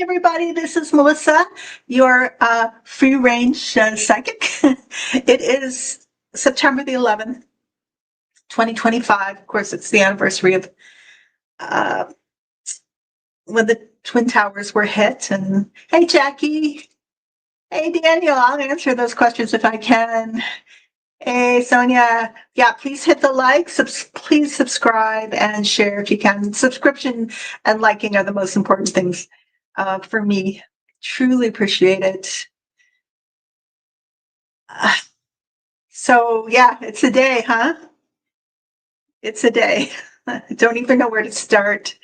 Everybody, this is Melissa, your free range psychic. It is September the 11th, 2025. Of course, it's the anniversary of uh, when the Twin Towers were hit. And hey, Jackie. Hey, Daniel. I'll answer those questions if I can. Hey, Sonia. Yeah, please hit the like. Please subscribe and share if you can. Subscription and liking are the most important things for me. Truly appreciate it. So yeah, it's a day, huh? It's a day. I don't even know where to start.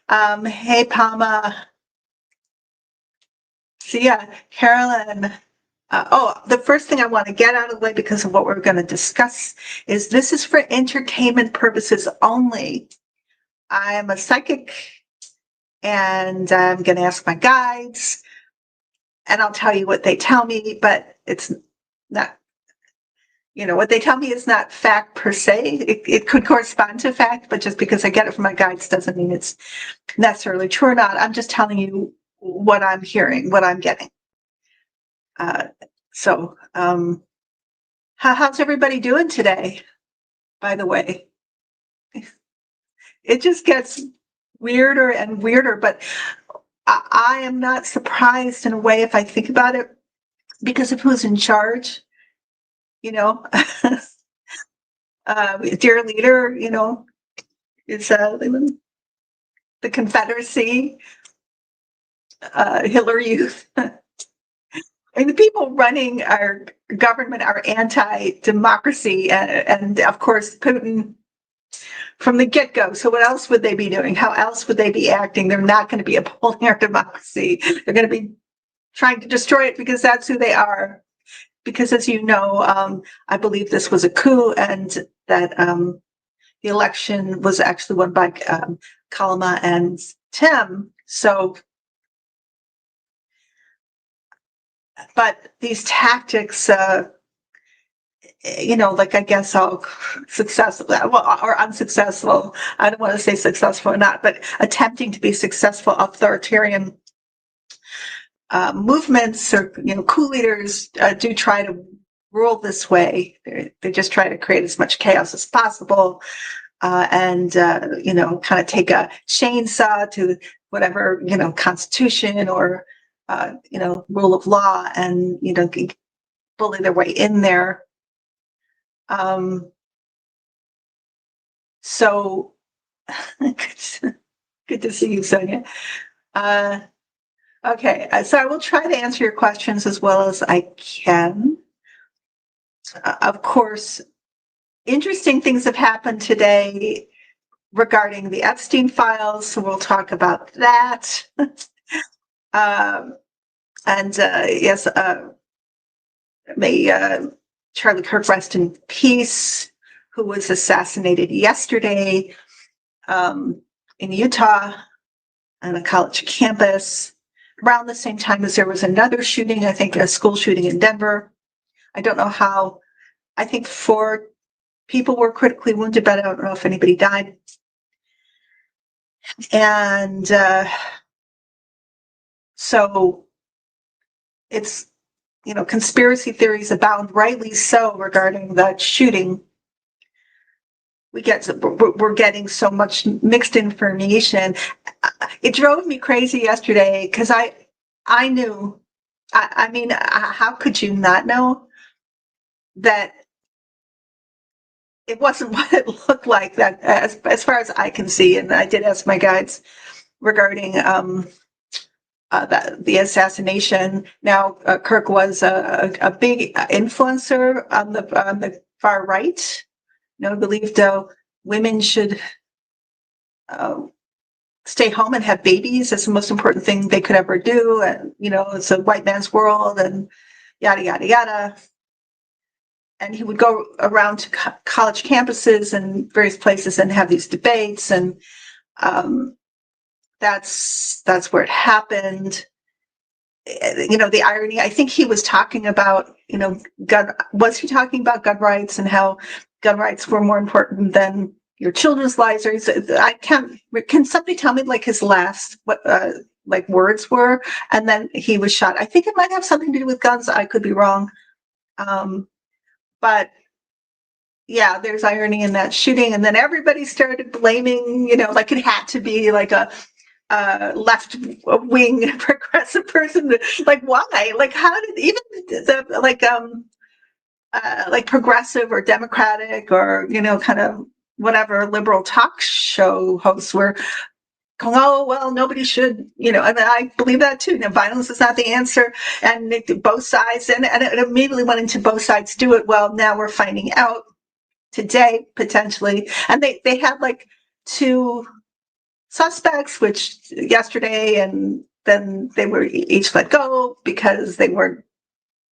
Hey, Palma. See ya, Carolyn. The first thing I want to get out of the way because of what we're going to discuss is this is for entertainment purposes only. I'm a psychic and I'm going to ask my guides and I'll tell you what they tell me, but it's not, what they tell me is not fact per se. It could correspond to fact, but just because I get it from my guides doesn't mean it's necessarily true or not. I'm just telling you what I'm hearing, what I'm getting. How's everybody doing today, by the way? It just gets weirder and weirder, but I am not surprised in a way if I think about it because of who's in charge, dear leader, is the Confederacy, Hitler Youth. I mean, the people running our government are anti-democracy, and of course, Putin from the get-go. So what else would they be doing? How else would they be acting? They're not going to be upholding our democracy. They're going to be trying to destroy it because that's who they are. Because as you know, I believe this was a coup and that the election was actually won by Kalama and Tim. So but these tactics, I guess all successful, or unsuccessful. I don't want to say successful or not, but attempting to be successful authoritarian movements or coup leaders do try to rule this way. They just try to create as much chaos as possible, and kind of take a chainsaw to whatever constitution or rule of law, and bully their way in there. So good to see you, Sonia. Okay, so I will try to answer your questions as well as I can. Of course, interesting things have happened today regarding the Epstein files, so we'll talk about that. Yes, may Charlie Kirk rest in peace, who was assassinated yesterday in Utah on a college campus around the same time as there was another shooting, I think a school shooting in Denver. I don't know how. I think 4 people were critically wounded, but I don't know if anybody died. And so it's, conspiracy theories abound, rightly so, regarding that shooting. We're getting so much mixed information. It drove me crazy yesterday because I knew, I mean, how could you not know that it wasn't what it looked like, that as far as I can see. And I did ask my guides regarding the assassination. Now, Kirk was a big influencer on the far right. Believed women should stay home and have babies. That's the most important thing they could ever do. And, it's a white man's world and yada, yada, yada. And he would go around to college campuses and various places and have these debates. And that's where it happened. The irony, I think he was talking about, was he talking about gun rights and how gun rights were more important than your children's lives? Or can somebody tell me his last, like words were, and then he was shot. I think it might have something to do with guns. I could be wrong. But yeah, there's irony in that shooting. And then everybody started blaming, like it had to be like a left wing progressive person. Like, why? Like, how did even the like progressive or democratic or, kind of whatever liberal talk show hosts were going, oh, well, nobody should, and I believe that too. Violence is not the answer. And both sides, and it immediately went into both sides do it. Well, now we're finding out today, potentially. And they had like two suspects, which yesterday, and then they were each let go because they weren't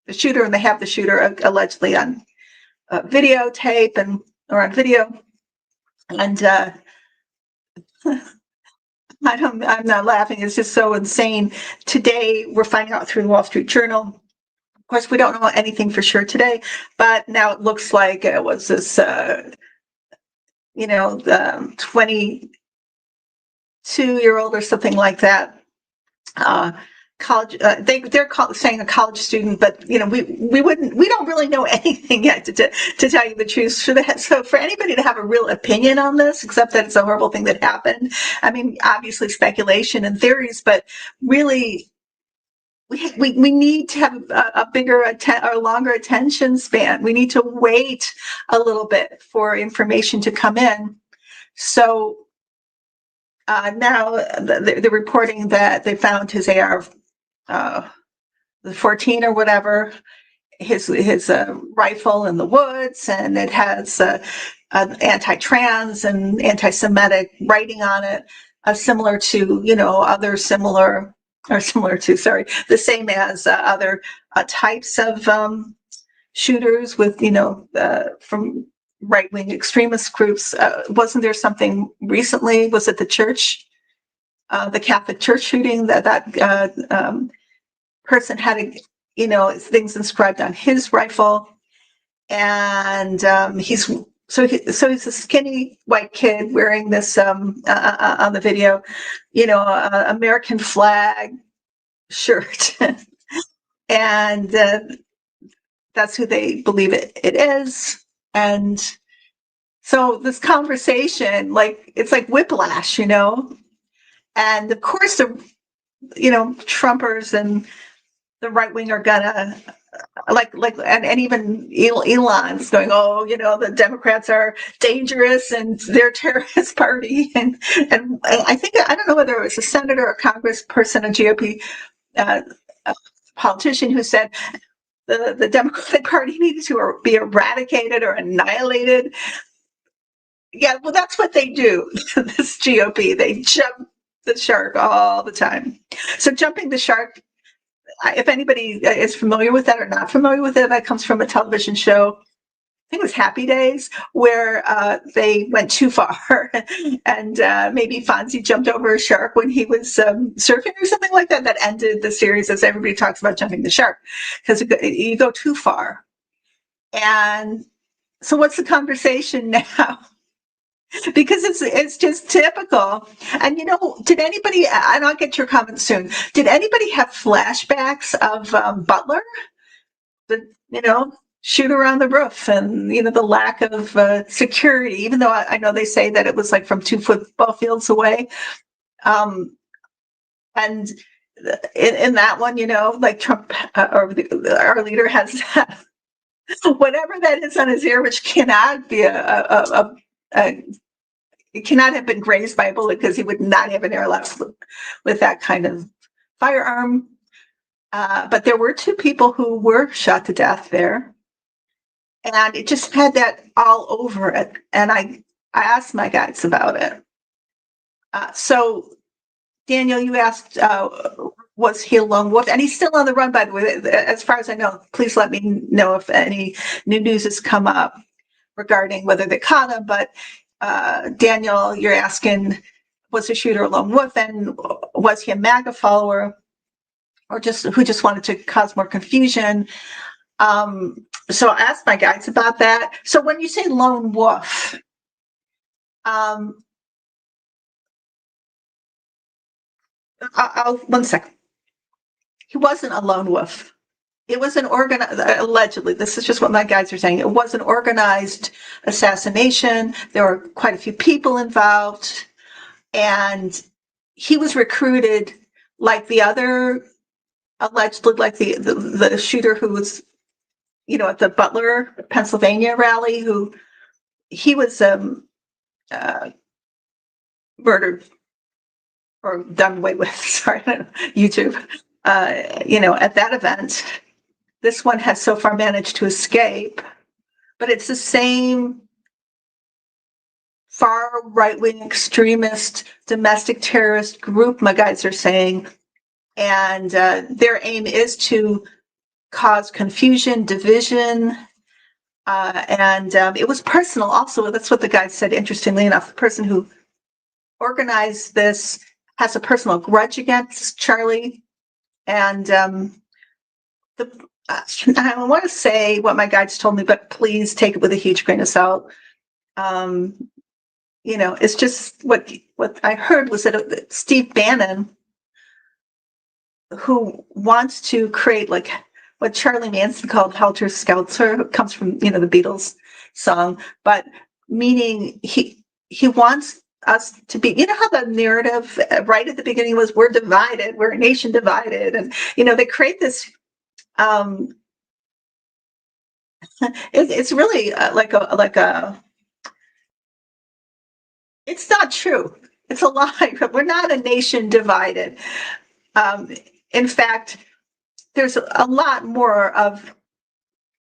the shooter, and they have the shooter allegedly on videotape or on video. And I'm not laughing. It's just so insane. Today, we're finding out through the Wall Street Journal. Of course, we don't know anything for sure today, but now it looks like it was this, 22-year-old or something like that. College, they're saying a college student, but we don't really know anything yet to tell you the truth. So for anybody to have a real opinion on this, except that it's a horrible thing that happened, I mean, obviously speculation and theories, but really we need to have a bigger or longer attention span. We need to wait a little bit for information to come in. So now they're reporting that they found his AR. The 14 or whatever, his rifle in the woods, and it has anti-trans and anti-Semitic writing on it, similar to the same as other types of shooters with from right-wing extremist groups. Wasn't there something recently? Was it the church, the Catholic Church shooting that person had things inscribed on his rifle, and he's a skinny white kid wearing this on the video, American flag shirt, and that's who they believe it is. And so this conversation, like, it's like whiplash, and of course the Trumpers and the right wing are gonna and even Elon's going, oh, the Democrats are dangerous and they're a terrorist party, and I think, I don't know whether it was a senator or a congressperson, a GOP politician, who said the Democratic Party needed to be eradicated or annihilated. Yeah, well, that's what they do. This GOP, they jump the shark all the time. So jumping the shark, if anybody is familiar with that or not familiar with it, that comes from a television show. I think it was Happy Days, where they went too far, and maybe Fonzie jumped over a shark when he was surfing or something like that. That ended the series, as everybody talks about jumping the shark, because you go too far. And so what's the conversation now? Because it's just typical. And did anybody, and I'll get your comments soon, did anybody have flashbacks of Butler, the shooter on the roof, and the lack of security, even though I know they say that it was like from 2 football fields away, and in that one, like Trump or our leader has whatever that is on his ear, which cannot be it cannot have been grazed by a bullet, because he would not have an air left with that kind of firearm. But there were 2 people who were shot to death there, and it just had that all over it. And I asked my guys about it. So Daniel, you asked, was he a lone wolf? And he's still on the run, by the way. As far as I know, please let me know if any new news has come up regarding whether they caught him. But Daniel, you're asking, was the shooter a lone wolf, and was he a MAGA follower, or who just wanted to cause more confusion? So I asked my guys about that. So when you say lone wolf, One second. He wasn't a lone wolf. It was an organized, allegedly, this is just what my guides are saying. It was an organized assassination. There were quite a few people involved. And he was recruited like the other, allegedly, like the shooter who was, at the Butler, Pennsylvania rally, who he was uh, murdered or done away with. Sorry, YouTube. At that event, this one has so far managed to escape, but it's the same far right-wing extremist domestic terrorist group, my guys are saying, and their aim is to cause confusion, division, and it was personal also. That's what the guy said, interestingly enough. The person who organized this has a personal grudge against Charlie, and I want to say what my guides told me, but please take it with a huge grain of salt. It's just what I heard was that Steve Bannon, who wants to create like what Charlie Manson called Helter Skelter, comes from the Beatles song, but meaning he wants us to be, how the narrative right at the beginning was, we're divided, we're a nation divided, and they create this. It's really like a. It's not true. It's a lie. We're not a nation divided. In fact, there's a lot more of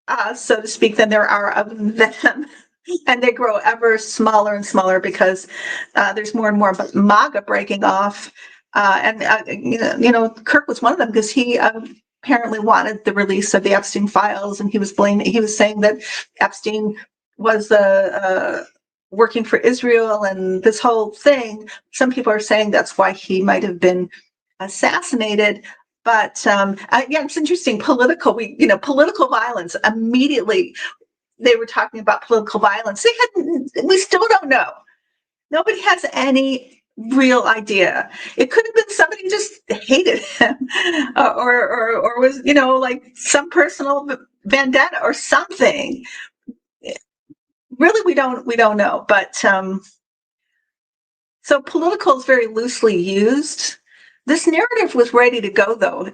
us, so to speak, than there are of them. And they grow ever smaller and smaller because there's more and more MAGA breaking off. Kirk was one of them because he apparently wanted the release of the Epstein files, and he was saying that Epstein was working for Israel and this whole thing. Some people are saying that's why he might have been assassinated. But it's interesting. Political violence. Immediately, they were talking about political violence. We still don't know. Nobody has any real idea. It could have been somebody who just hated him, or was like some personal vendetta or something. Really, we don't know. But so political is very loosely used. This narrative was ready to go, though,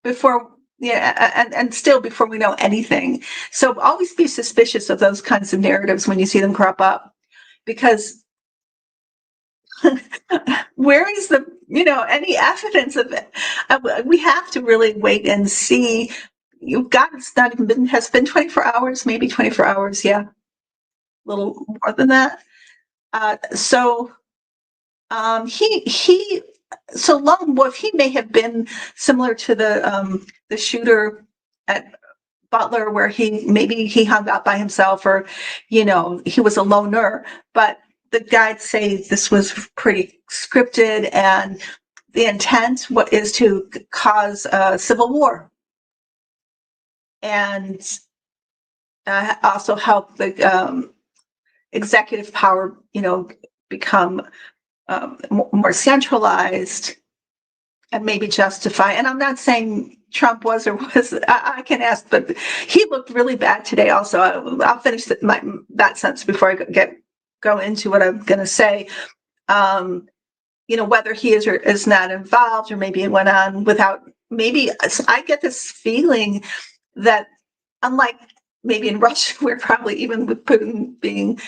before, and still before we know anything. So always be suspicious of those kinds of narratives when you see them crop up, because where is any evidence of it? We have to really wait and see. It's not even been, has been 24 hours, maybe 24 hours, yeah, a little more than that. So lone wolf, he may have been similar to the shooter at Butler, where he hung out by himself, or he was a loner. But the guides say this was pretty scripted, and the intent is to cause a civil war, and also help the executive power, become more centralized and maybe justify. And I'm not saying Trump was or was. I can ask, but he looked really bad today. Also, I'll finish that sentence before I go into what I'm going to say. Whether he is or is not involved, or maybe it went on without. Maybe I get this feeling that, unlike maybe in Russia, where probably even with Putin being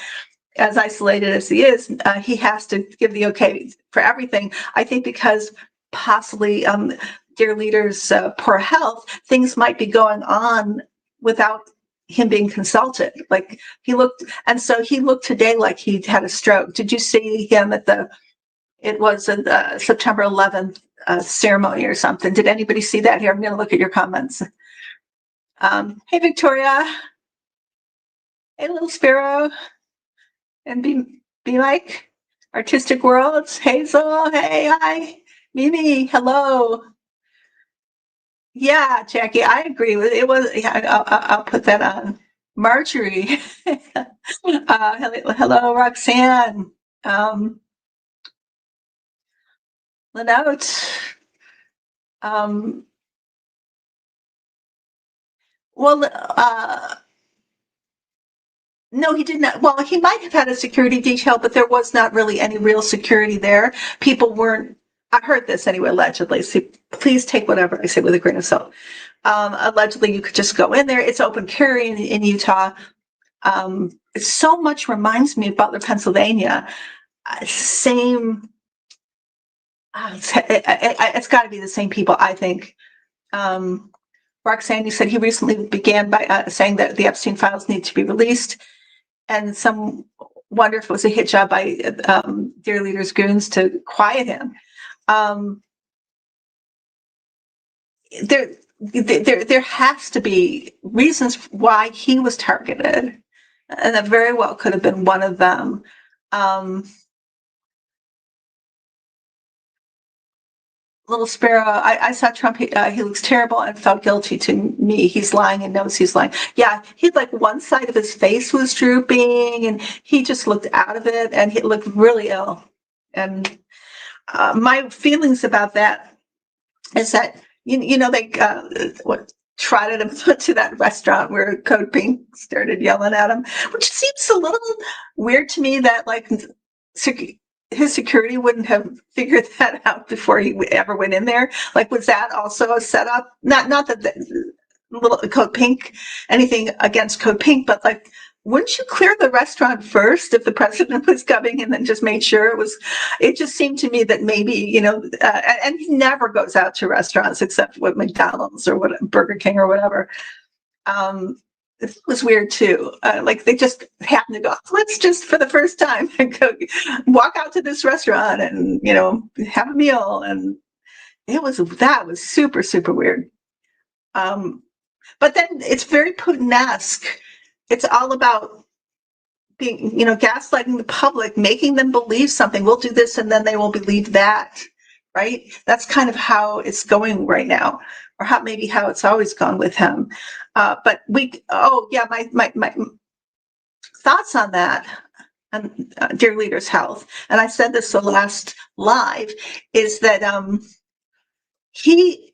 as isolated as he is, he has to give the okay for everything. I think because possibly their leader's poor health, things might be going on without him being consulted. Like he looked today like he had a stroke. Did you see him it was a September 11th ceremony or something? Did anybody see that? Here, I'm going to look at your comments. Hey, Victoria. Hey, Little Sparrow. And be like Artistic Worlds. Hazel, hey, hi. Mimi, hello. Yeah, Jackie, I agree with it. I'll put that on. Marjorie. Hello, Roxanne. Lenote. Um, well, no, he did not. Well, he might have had a security detail, but there was not really any real security there. People weren't. I heard this anyway, allegedly. So please take whatever I say with a grain of salt. Allegedly, you could just go in there. It's open carry in Utah. It so much reminds me of Butler, Pennsylvania. Same. It's got to be the same people, I think. Roxanne, you said he recently began by saying that the Epstein files need to be released, and some wonder if it was a hit job by Dear Leader's goons to quiet him. There has to be reasons why he was targeted, and that very well could have been one of them. Little Sparrow, I saw Trump. He looks terrible and felt guilty to me. He's lying and knows he's lying. Yeah, he like one side of his face was drooping, and he just looked out of it, and he looked really ill. And my feelings about that is that they trotted him to that restaurant where Code Pink started yelling at him, which seems a little weird to me. That like his security wouldn't have figured that out before he ever went in there. Like, was that also a setup? Not that the little Code Pink, anything against Code Pink, but like, wouldn't you clear the restaurant first if the president was coming and then just made sure it was? It just seemed to me that maybe, and he never goes out to restaurants except with McDonald's or Burger King or whatever. It was weird too. Like they just happened to go, let's just for the first time go walk out to this restaurant and have a meal, and that was super, super weird. But then it's very Putin-esque. It's all about being, gaslighting the public, making them believe something. We'll do this and then they will believe that, right? That's kind of how it's going right now, or maybe how it's always gone with him. But my thoughts on that, on Dear Leader's health, and I said this the last live, is that he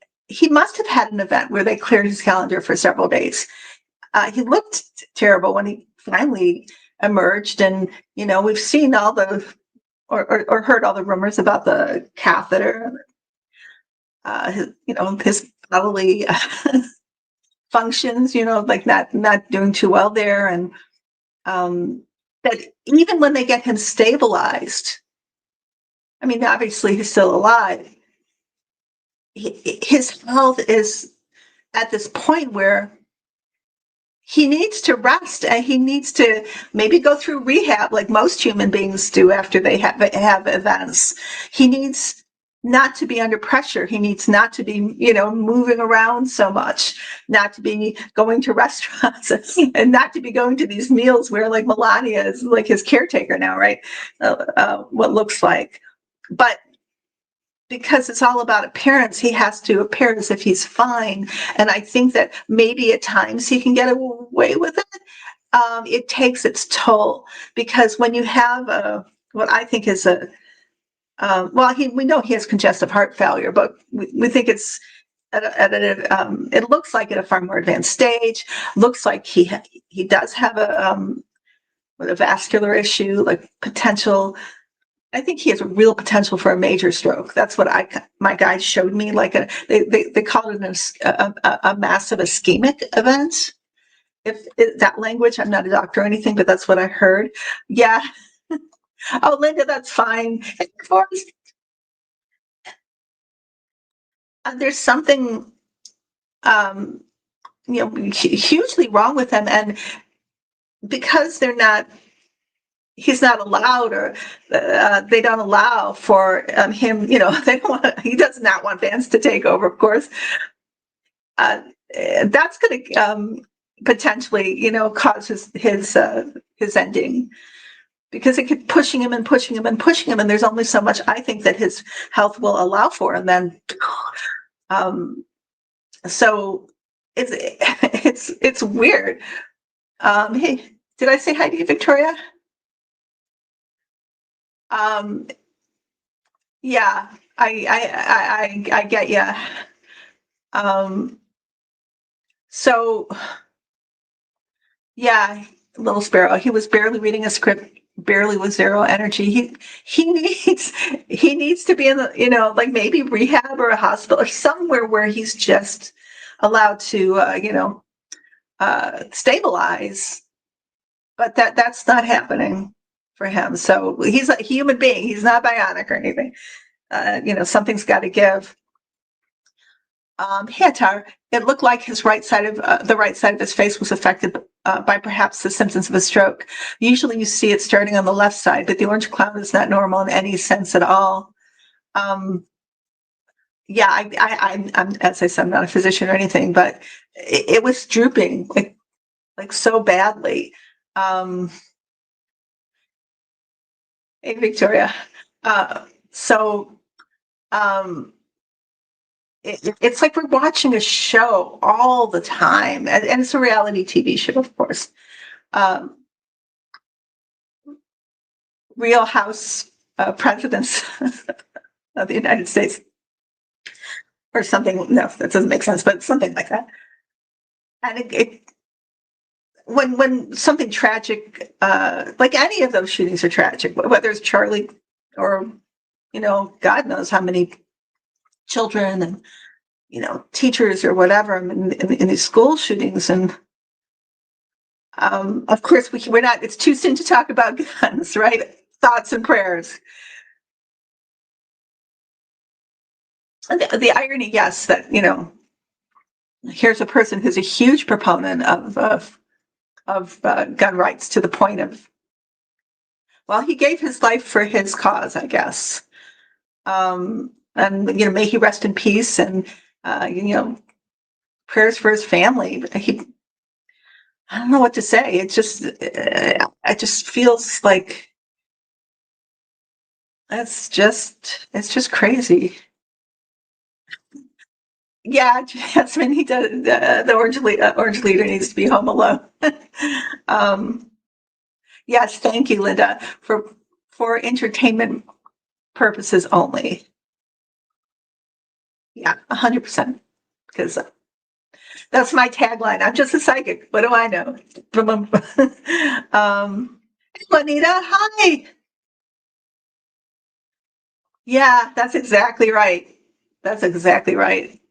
must have had an event where they cleared his calendar for several days. He looked terrible when he finally emerged, and we've seen all the or heard all the rumors about the catheter, his bodily functions, like not doing too well there, and that even when they get him stabilized, I mean, obviously he's still alive. His health is at this point where he needs to rest, and he needs to maybe go through rehab like most human beings do after they have events. He needs not to be under pressure. He needs not to be, moving around so much, not to be going to restaurants, and not to be going to these meals where like Melania is like his caretaker now, right? What looks like. But because it's all about appearance, he has to appear as if he's fine. And I think that maybe at times he can get away with it. It takes its toll, because when you have what I think is we know he has congestive heart failure, but we think it's it looks like at a far more advanced stage. Looks like he does have a vascular issue, like potential. I think he has a real potential for a major stroke. That's what my guide showed me. Like they call it a massive ischemic event. If that language, I'm not a doctor or anything, but that's what I heard. Yeah. Oh, Linda, that's fine. There's something, hugely wrong with him, and because he's not allowed, or they don't allow for him. They don't want. He does not want Vance to take over, of course. That's going to potentially, cause his ending, because it kept pushing him and pushing him and pushing him, and there's only so much I think that his health will allow for, and then, so it's weird. Hey, did I say hi to you, Victoria? Yeah, I get you. Um, so yeah, little sparrow. He was barely reading a script, barely with zero energy. He needs he needs to be in the, like maybe rehab or a hospital or somewhere where he's just allowed to stabilize. But that's not happening for him. So he's a human being. He's not bionic or anything. Something's got to give. Hatar, it looked like his the right side of his face was affected by perhaps the symptoms of a stroke. Usually you see it starting on the left side, but the orange cloud is not normal in any sense at all. Um, yeah, I'm, as I said, I'm not a physician or anything, but it was drooping like so badly. Um, hey, Victoria. So um, it's like we're watching a show all the time, and it's a reality TV show, of course. Um, Real House presidents of the United States, or something. No, that doesn't make sense, but something like that. And when something tragic, like any of those shootings are tragic, whether it's Charlie or God knows how many children and teachers or whatever in these school shootings. And of course we're not, it's too soon to talk about guns, right? Thoughts and prayers. And the irony, yes, that here's a person who's a huge proponent of gun rights, to the point of, well, he gave his life for his cause, I guess. And may he rest in peace, and prayers for his family. I don't know what to say. It just feels like it's just crazy. Yeah, Jasmine, he does. The orange leader needs to be home alone. um, yes, thank you, Linda, for entertainment purposes only. Yeah, 100%. Because that's my tagline. I'm just a psychic. What do I know? Juanita, hi. Yeah, that's exactly right. That's exactly right,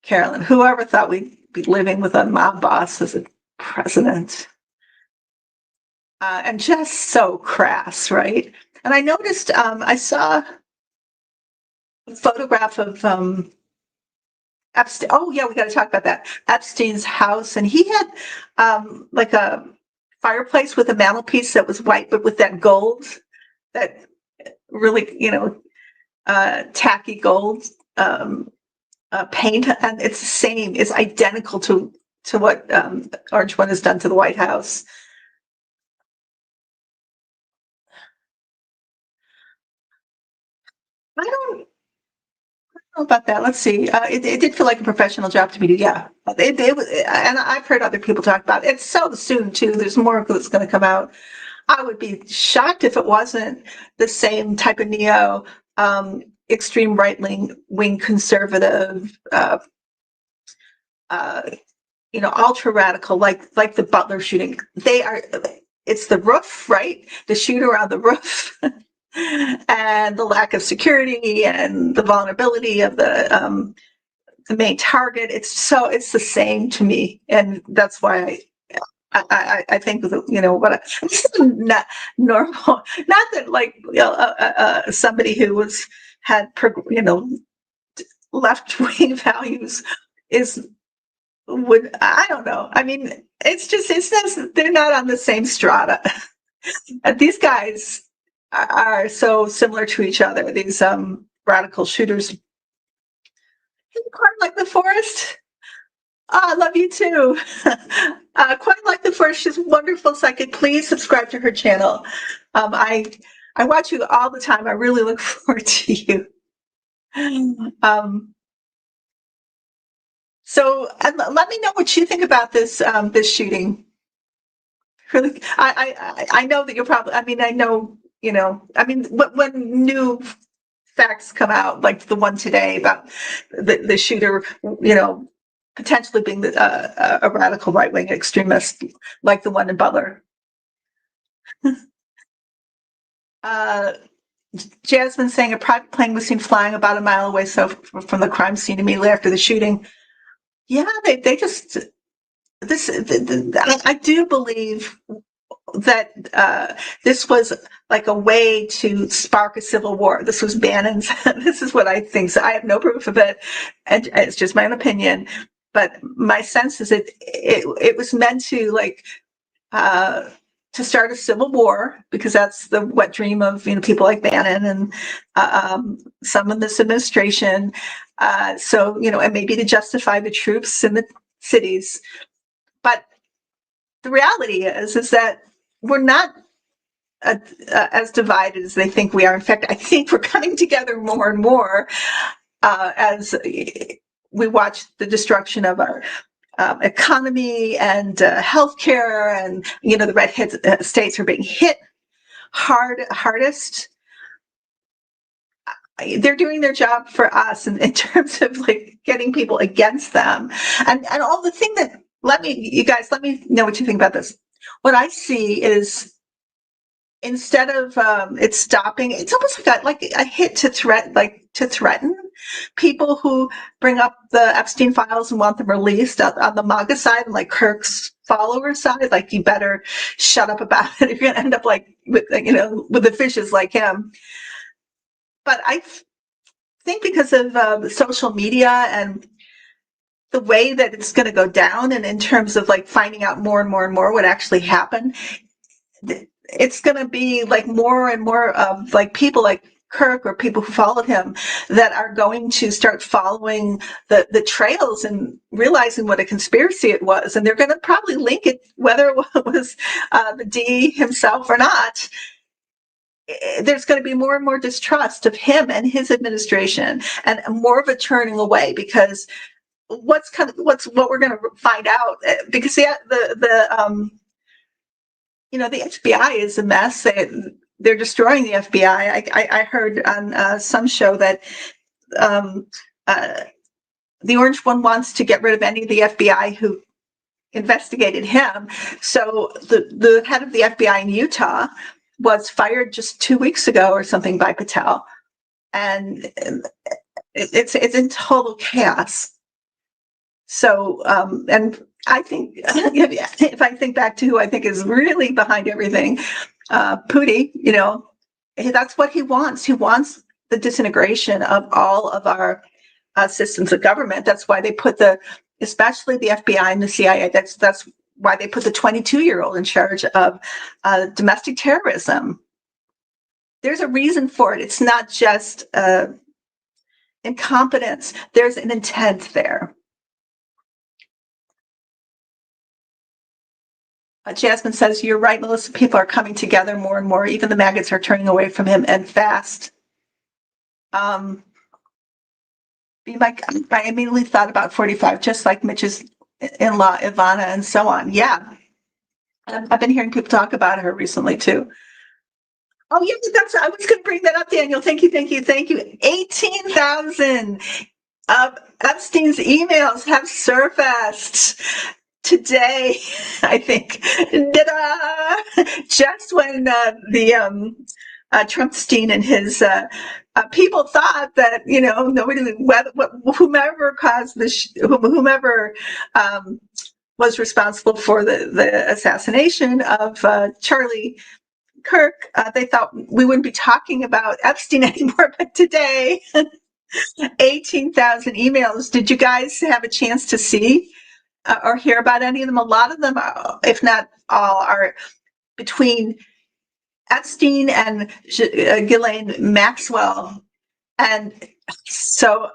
Carolyn. Whoever thought we'd be living with a mob boss as a president? And just so crass, right? And I noticed, I saw a photograph of Epstein. Oh, yeah, we got to talk about that. Epstein's house. And he had like a fireplace with a mantelpiece that was white, but with that gold, that really, tacky gold paint. And it's the same, it's identical to what Orange One has done to the White House. I don't know about that. Let's see. It did feel like a professional job to me. Yeah, it was, and I've heard other people talk about it. It's so soon too. There's more that's going to come out. I would be shocked if it wasn't the same type of neo, extreme right wing conservative, uh, ultra radical, like the Butler shooting. They are. It's the roof, right? The shooter on the roof. And the lack of security and the vulnerability of the main target. It's the same to me, and that's why I think that, this is not normal. Not that, like, somebody who had left wing values is would, I don't know. I mean, it's just they're not on the same strata. These guys are so similar to each other. These radical shooters. Quite like the forest. Oh, I love you too. Quite like the forest. She's wonderful psychic. Please subscribe to her channel. I watch you all the time. I really look forward to you. Um, so let me know what you think about this shooting. Really, I know that you're probably. I mean, I know. I mean, when new facts come out, like the one today about the shooter, potentially being a radical right-wing extremist, like the one in Butler. Uh, Jasmine saying a private plane was seen flying about a mile away from the crime scene immediately after the shooting. Yeah, they just I do believe that this was like a way to spark a civil war. This was Bannon's. This is what I think. So I have no proof of it, and it's just my own opinion. But my sense is it was meant to to start a civil war, because that's the wet dream of people like Bannon and some in this administration. So and maybe to justify the troops in the cities. But the reality is that we're not as divided as they think we are. In fact, I think we're coming together more and more as we watch the destruction of our economy and healthcare, and the red states are being hit hardest. They're doing their job for us in terms of getting people against them, and all the thing that let me know what you think about this. What I see is, instead of it stopping, it's almost like a hit to threaten people who bring up the Epstein files and want them released on the MAGA side, and Kirk's follower side. You better shut up about it if you're going to end up with the fishes like him. But I think because of social media and the way that it's going to go down, and in terms of finding out more and more and more what actually happened, it's going to be more and more of people like Kirk or people who followed him that are going to start following the trails and realizing what a conspiracy it was. And they're going to probably link it, whether it was the D himself or not. There's going to be more and more distrust of him and his administration, and more of a turning away, because what we're going to find out, because the FBI is a mess. They're destroying the FBI. I heard on some show that the orange one wants to get rid of any of the FBI who investigated him. So the head of the FBI in Utah was fired just 2 weeks ago or something by Patel, and it's in total chaos. So and I think if I think back to who I think is really behind everything, Pooty, that's what he wants. He wants the disintegration of all of our systems of government. That's why they put especially the FBI and the CIA. That's why they put the 22-year-old in charge of domestic terrorism. There's a reason for it. It's not just incompetence. There's an intent there. Jasmine says, you're right, Melissa. People are coming together more and more. Even the maggots are turning away from him, and fast. I immediately thought about 45, just like Mitch's in-law, Ivana, and so on. Yeah. I've been hearing people talk about her recently, too. Oh, yeah, I was going to bring that up, Daniel. Thank you. 18,000 of Epstein's emails have surfaced today, I think. Just when the Trumpstein and his people thought that nobody, whomever caused whomever was responsible for the assassination of Charlie Kirk, they thought we wouldn't be talking about Epstein anymore. But today, 18,000 emails. Did you guys have a chance to see or hear about any of them? A lot of them, if not all, are between Epstein and Ghislaine Maxwell, and so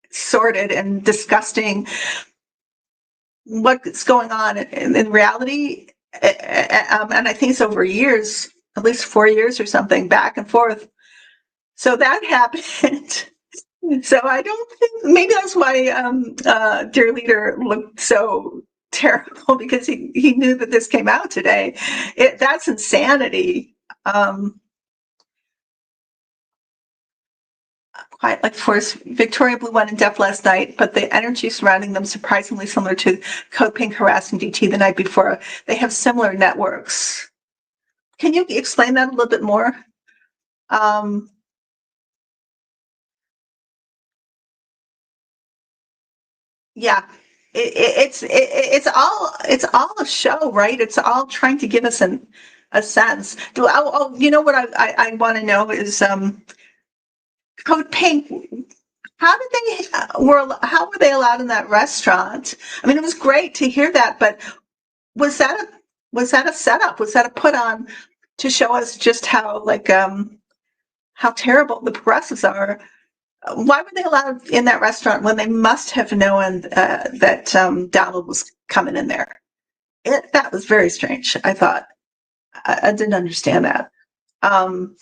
sordid and disgusting what's going on in reality. And I think it's over years, at least 4 years or something, back and forth. So that happened. So I don't think, maybe that's why Dear Leader looked so terrible, because he knew that this came out today. That's insanity. quite like Force. Victoria blew one in Deaf last night, but the energy surrounding them surprisingly similar to Code Pink harassing DT the night before. They have similar networks. Can you explain that a little bit more? Yeah, it's all a show, right? It's all trying to give us a sense. You know what I want to know is Code Pink. How did they how were they allowed in that restaurant? I mean, it was great to hear that, but was that a was that a setup? Was that a put on to show us just how terrible the progressives are? Why were they allowed in that restaurant when they must have known that Donald was coming in there? That was very strange. I thought I didn't understand that. Um,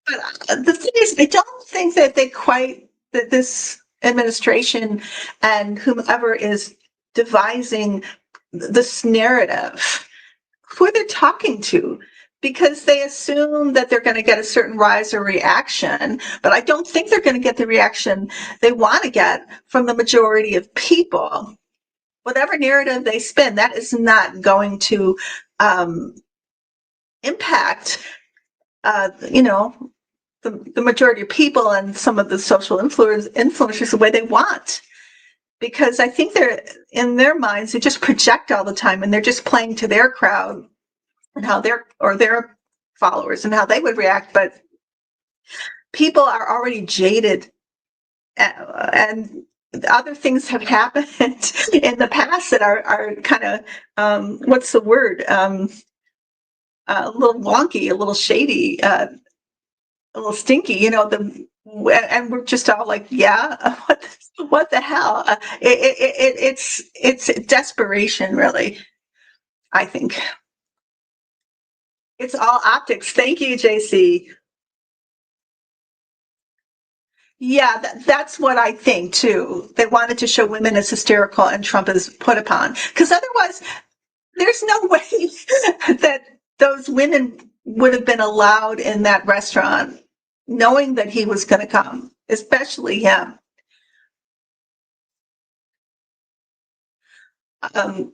but the thing is, I don't think that that this administration and whomever is devising this narrative, who they're talking to, because they assume that they're going to get a certain rise or reaction, but I don't think they're going to get the reaction they want to get from the majority of people. Whatever narrative they spin, that is not going to um, impact, you know, the majority of people and some of the social influencers the way they want. Because I think they're in their minds, they just project all the time and they're just playing to their crowd and how their followers and how they would react. But people are already jaded, and other things have happened in the past that are kind of what's the word, a little wonky, a little shady, a little stinky, and we're just all like, yeah, what the hell? It's desperation, really. I think it's all optics. Thank you, JC. Yeah, that's what I think too. They wanted to show women as hysterical and Trump is put upon. Because otherwise, there's no way that those women would have been allowed in that restaurant knowing that he was going to come, especially him. Um,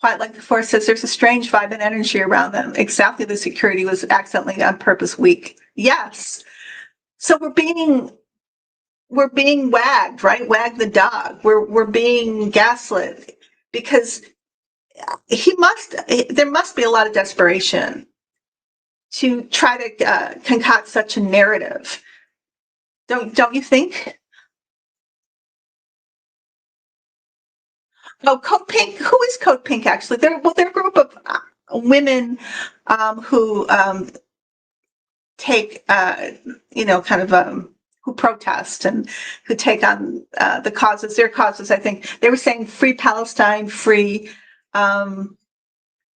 Quite like the Force says, there's a strange vibe and energy around them. Exactly, the security was accidentally on purpose weak. Yes. So we're being wagged, right? Wag the dog. We're being gaslit because there must be a lot of desperation to try to concoct such a narrative. Don't you think? Oh, Code Pink. Who is Code Pink? Actually, they're a group of women who take, kind of who protest and who take on the causes. Their causes, I think, they were saying free Palestine, free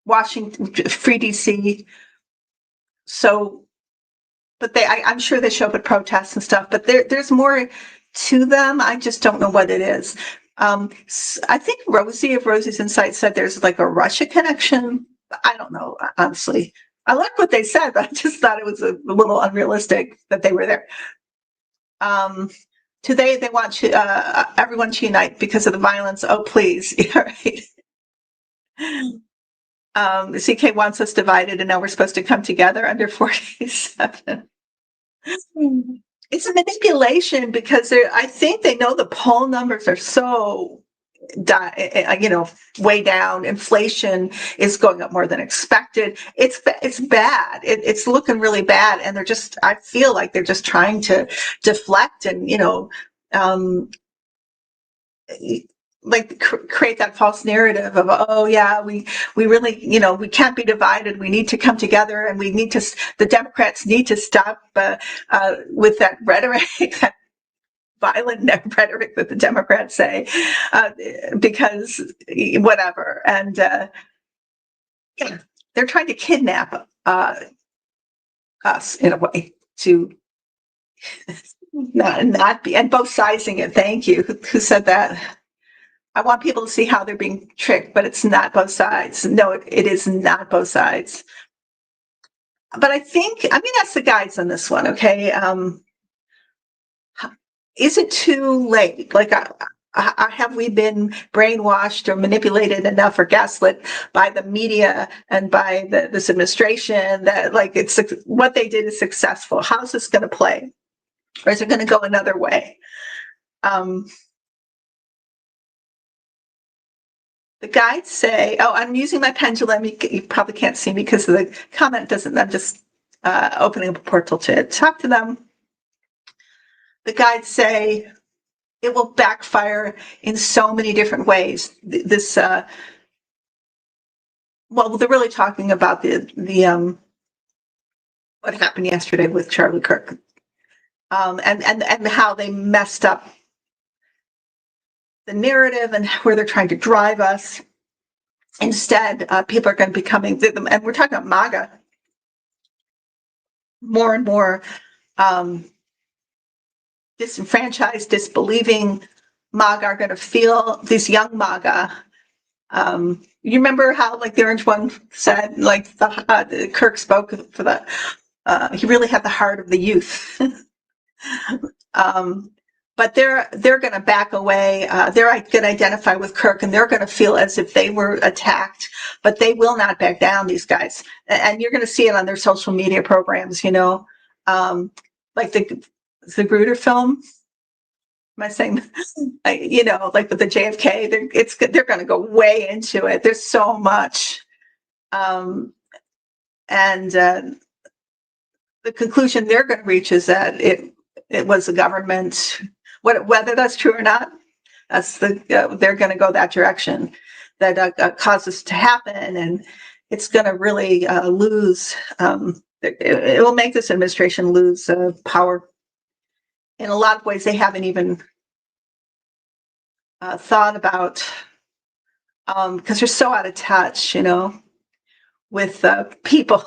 Washington, free DC. So, but I'm sure they show up at protests and stuff. But there's more to them. I just don't know what it is. I think Rosie of Rosie's Insight said there's like a Russia connection. I don't know, honestly. I like what they said, but I just thought it was a little unrealistic that they were there. Today they want everyone to unite because of the violence. Oh, please. Yeah, right. CK wants us divided, and now we're supposed to come together under 47. It's a manipulation because I think they know the poll numbers are so, way down. Inflation is going up more than expected. It's bad. It's looking really bad, and I feel like they're just trying to deflect and like create that false narrative of, oh yeah, we really, we can't be divided, we need to come together, and the Democrats need to stop with that rhetoric, that violent rhetoric that the Democrats say, because whatever. And yeah, they're trying to kidnap us in a way to not be, and both sizing it. Thank you. Who said that? I want people to see how they're being tricked, but it's not both sides. No, it is not both sides. But I think I'm going to ask the guys on this one, okay? Is it too late? Like, have we been brainwashed or manipulated enough or gaslit by the media and by this administration that, like, it's what they did is successful? How's this going to play? Or is it going to go another way? The guides say, oh, I'm using my pendulum. You probably can't see me because the comment doesn't, I'm just opening up a portal to talk to them. The guides say it will backfire in so many different ways. Well, they're really talking about the what happened yesterday with Charlie Kirk, and how they messed up the narrative and where they're trying to drive us. Instead, people are going to be coming, and we're talking about MAGA, more and more disenfranchised, disbelieving MAGA are going to feel, these young MAGA. You remember how, like, the orange one said, like, the Kirk spoke for the, he really had the heart of the youth. But they're going to back away. They're going to identify with Kirk, and they're going to feel as if they were attacked, but they will not back down, these guys. And you're going to see it on their social media programs, like the Gruder film. Am I saying, like with the JFK, they're going to go way into it. There's so much. And the conclusion they're going to reach is that it was the government. Whether that's true or not, they're going to go that direction. That causes to happen, and it's going to really lose. It will make this administration lose power in a lot of ways they haven't even thought about, because they're so out of touch, with people.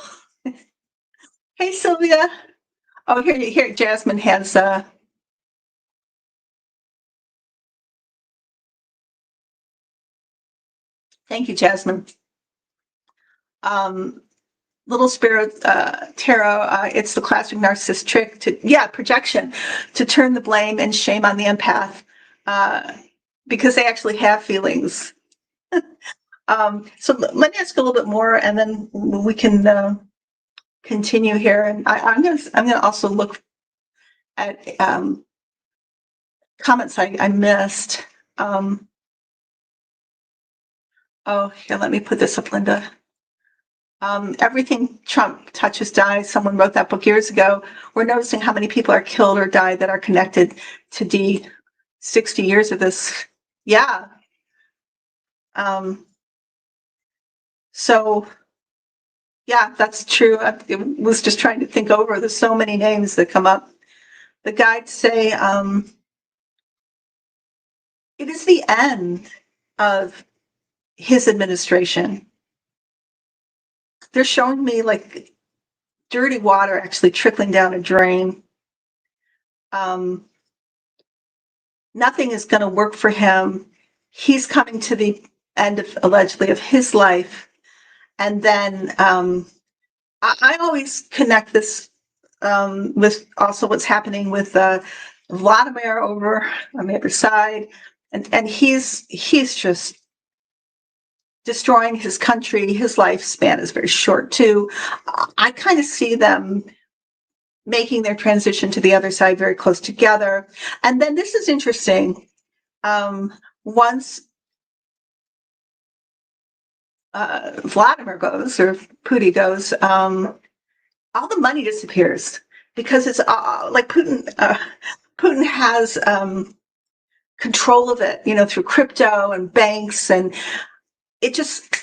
Hey, Sylvia. Oh, here, Jasmine has. Thank you, Jasmine. Little Spirit Tarot, it's the classic narcissist trick projection, to turn the blame and shame on the empath, because they actually have feelings. So let me ask a little bit more, and then we can continue here. And I'm gonna also look at comments I missed. Oh, here, let me put this up, Linda. Everything Trump touches dies. Someone wrote that book years ago. We're noticing how many people are killed or die that are connected to D. 60 years of this. Yeah. So, yeah, that's true. I was just trying to think over. There's so many names that come up. The guides say it is the end of his administration. They're showing me, like, dirty water actually trickling down a drain. Nothing is going to work for him. He's coming to the end allegedly of his life. And then I always connect this with also what's happening with Vladimir over on the other side. And he's just destroying his country. His lifespan is very short too. I kind of see them making their transition to the other side very close together. And then this is interesting. Once Vladimir goes, or Putin goes, all the money disappears, because it's like Putin has control of it, through crypto and banks, and it just,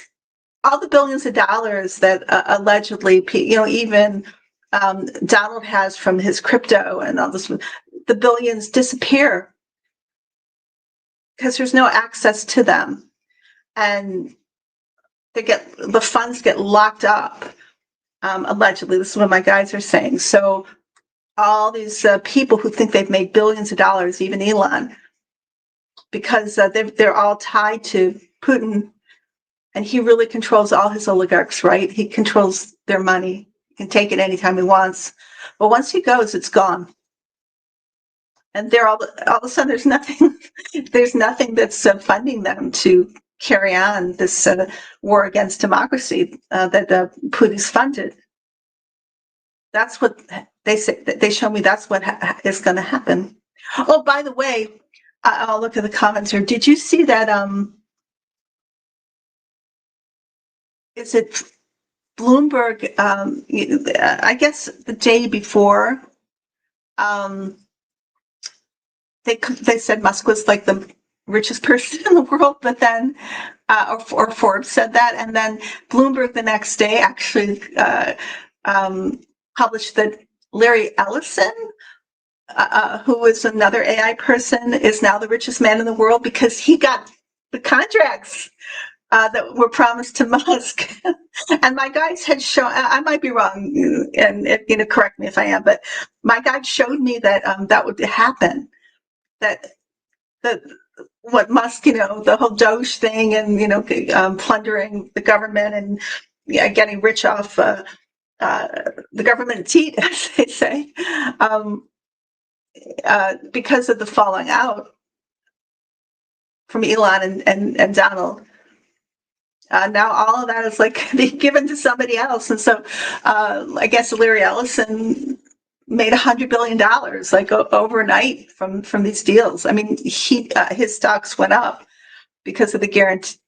all the billions of dollars that allegedly, even Donald has from his crypto and all this, the billions disappear because there's no access to them, and the funds get locked up. Allegedly, this is what my guys are saying. So all these people who think they've made billions of dollars, even Elon, because they're all tied to Putin, and he really controls all his oligarchs, right? He controls their money. can take it anytime he wants. But once he goes, it's gone. And all of a sudden, there's nothing that's funding them to carry on this war against democracy that Putin's funded. That's what they say. They show me that's what is going to happen. Oh, by the way, I'll look at the comments here. Did you see that? Is it Bloomberg? I guess the day before, they said Musk was like the richest person in the world, but then, or Forbes said that, and then Bloomberg the next day actually published that Larry Ellison, who was another AI person, is now the richest man in the world because he got the contracts that were promised to Musk. And my guides had shown, I might be wrong, and correct me if I am, but my guide showed me that that would happen. That what Musk, the whole Doge thing, and plundering the government and getting rich off the government teat, as they say, because of the falling out from Elon and Donald. Now all of that is like being given to somebody else, and so I guess Larry Ellison made $100 billion like overnight from these deals. I mean, his stocks went up because of the guarantee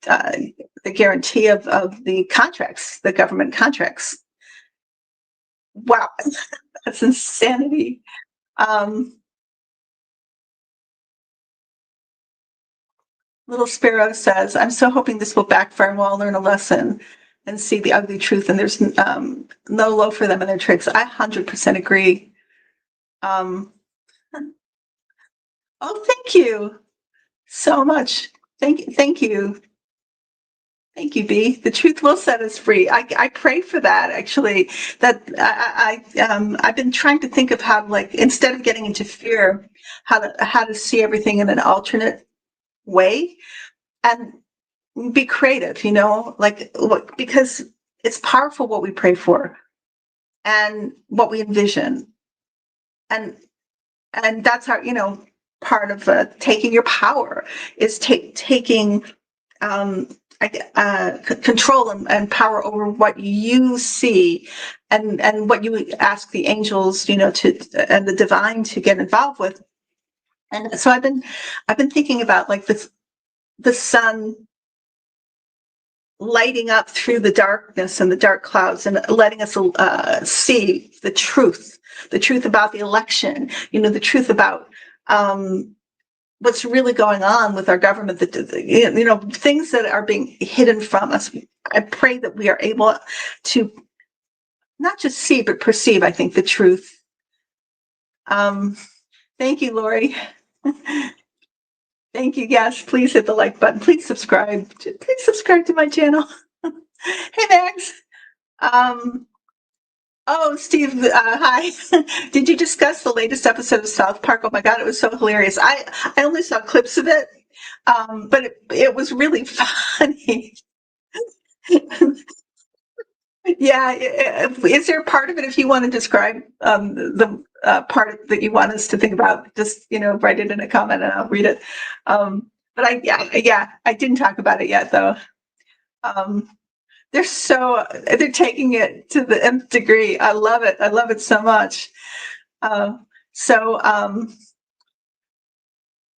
of the contracts, the government contracts. Wow, that's insanity. Little Sparrow says, "I'm so hoping this will backfire and we'll all learn a lesson and see the ugly truth. And there's no low for them in their tricks." I 100% agree. Oh, thank you so much. Thank you, B. The truth will set us free. I pray for that, actually. That I've been trying to think of how, like, instead of getting into fear, how to see everything in an alternate way and be creative. Because it's powerful what we pray for and what we envision. And that's our, part of taking your power is taking control and power over what you see and what you ask the angels, and the divine to get involved with. And so I've been thinking about like the sun lighting up through the darkness and the dark clouds and letting us see the truth about the election, the truth about what's really going on with our government, things that are being hidden from us. I pray that we are able to not just see, but perceive, I think, the truth. Thank you, Lori. Thank you. Yes, please hit the like button. Please subscribe. Please subscribe to my channel. Hey, Max. Oh, Steve, hi. Did you discuss the latest episode of South Park? Oh my God, it was so hilarious. I only saw clips of it, but it was really funny. Yeah. Is there a part of it, if you want to describe the part that you want us to think about, just, write it in a comment and I'll read it. But I didn't talk about it yet, though. They're taking it to the nth degree. I love it. I love it so much. Let's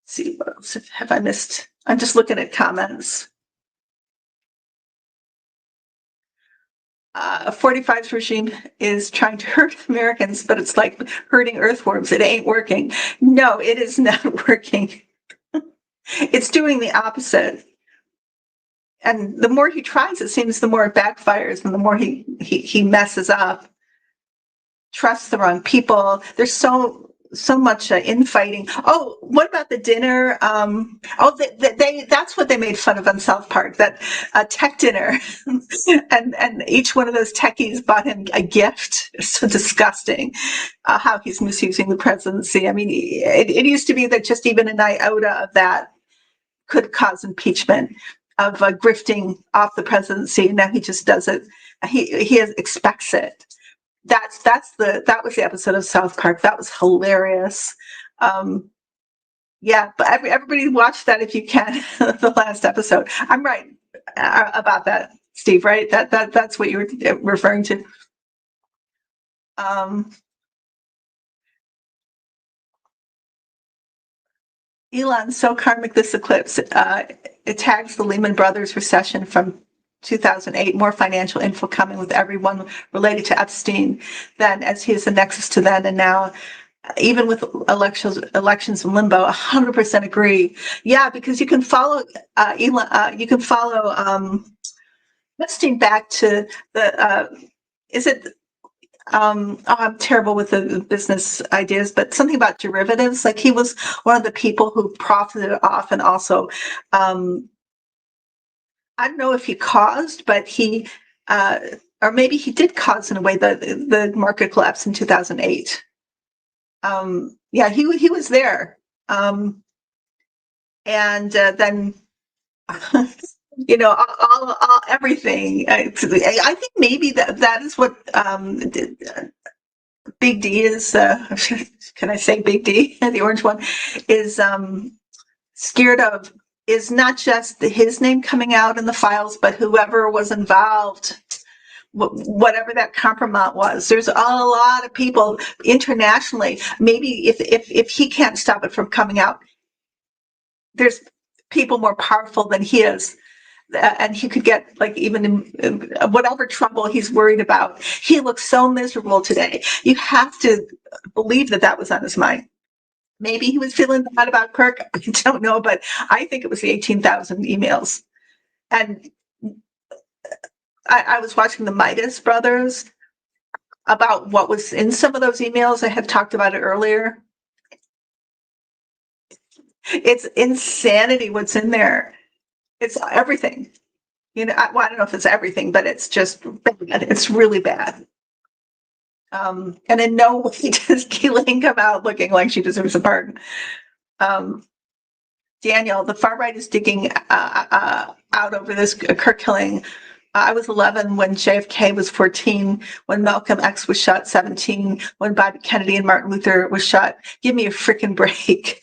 see, what else have I missed? I'm just looking at comments. 45's regime is trying to hurt Americans, but it's like hurting earthworms. It ain't working. No, it is not working. It's doing the opposite. And the more he tries, it seems, the more it backfires and the more he messes up. Trusts the wrong people. There's so much infighting. Oh, what about the dinner? That's what they made fun of on South Park, that tech dinner. and each one of those techies bought him a gift. It's so disgusting how he's misusing the presidency. I mean, it used to be that just even an iota of that could cause impeachment of grifting off the presidency. And now he just does it. He expects it. that was the episode of South Park. That was hilarious. Um, yeah, but everybody watch that if you can. The last episode. I'm right about that, Steve. Right? That's what you were referring to. Um, Elon, so karmic this eclipse. It tags the Lehman Brothers recession from 2008. More financial info coming with everyone related to Epstein. Then, as he is the nexus to then and now, even with elections in limbo, 100% agree. Yeah, because you can follow Elon. You can follow Epstein back to the. Is it oh, I'm terrible with the business ideas, but something about derivatives. Like he was one of the people who profited off and also, um, I don't know if he caused, but he, uh, or maybe he did cause in a way the market collapse in 2008. Yeah, he was there. And then, everything. I think maybe that is what Big D is, can I say Big D, the orange one, is scared of, is not just his name coming out in the files, but whoever was involved, whatever that compromise was. There's a lot of people internationally. Maybe if he can't stop it from coming out, there's people more powerful than he is. And he could get like even in whatever trouble he's worried about. He looks so miserable today. You have to believe that was on his mind. Maybe he was feeling bad about Kirk. I don't know, but I think it was the 18,000 emails. And I was watching the Midas brothers about what was in some of those emails. I had talked about it earlier. It's insanity what's in there. It's everything. I don't know if it's everything, but it's just bad. It's really bad. And in no way does Keeling come out looking like she deserves a pardon. Daniel, the far right is digging out over this Kirk killing. I was 11 when JFK was 14, when Malcolm X was shot 17, when Bobby Kennedy and Martin Luther was shot. Give me a freaking break.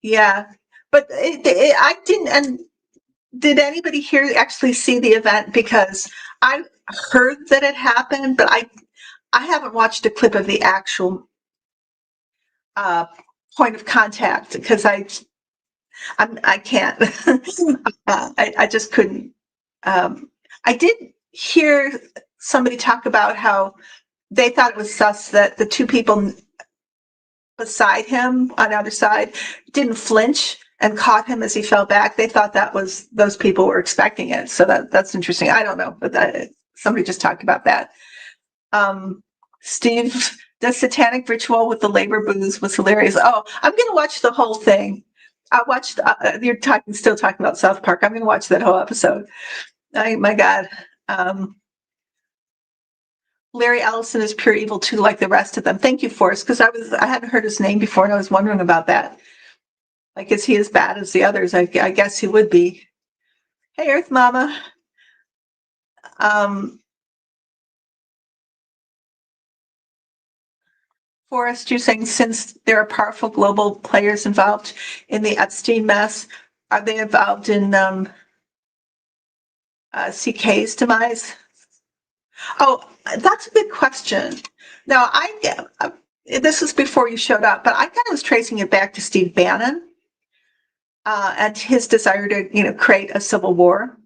Yeah. But I didn't, and did anybody here actually see the event? Because I heard that it happened, but I haven't watched a clip of the actual uh, point of contact because I can't. I just couldn't. I did hear somebody talk about how they thought it was sus that the two people beside him on the other side didn't flinch and caught him as he fell back. They thought that was those people were expecting it. So that's interesting. I don't know, but somebody just talked about that. Steve, the satanic ritual with the labor booze was hilarious. Oh, I'm going to watch the whole thing. I watched, you're still talking about South Park. I'm going to watch that whole episode. My God. Larry Ellison is pure evil too, like the rest of them. Thank you, Forrest, because I hadn't heard his name before and I was wondering about that. Like, is he as bad as the others? I guess he would be. Hey, Earth Mama. Forrest, you're saying since there are powerful global players involved in the Epstein mess, are they involved in CK's demise? Oh, that's a good question. Now, this was before you showed up, but I kind of was tracing it back to Steve Bannon and his desire to, create a civil war.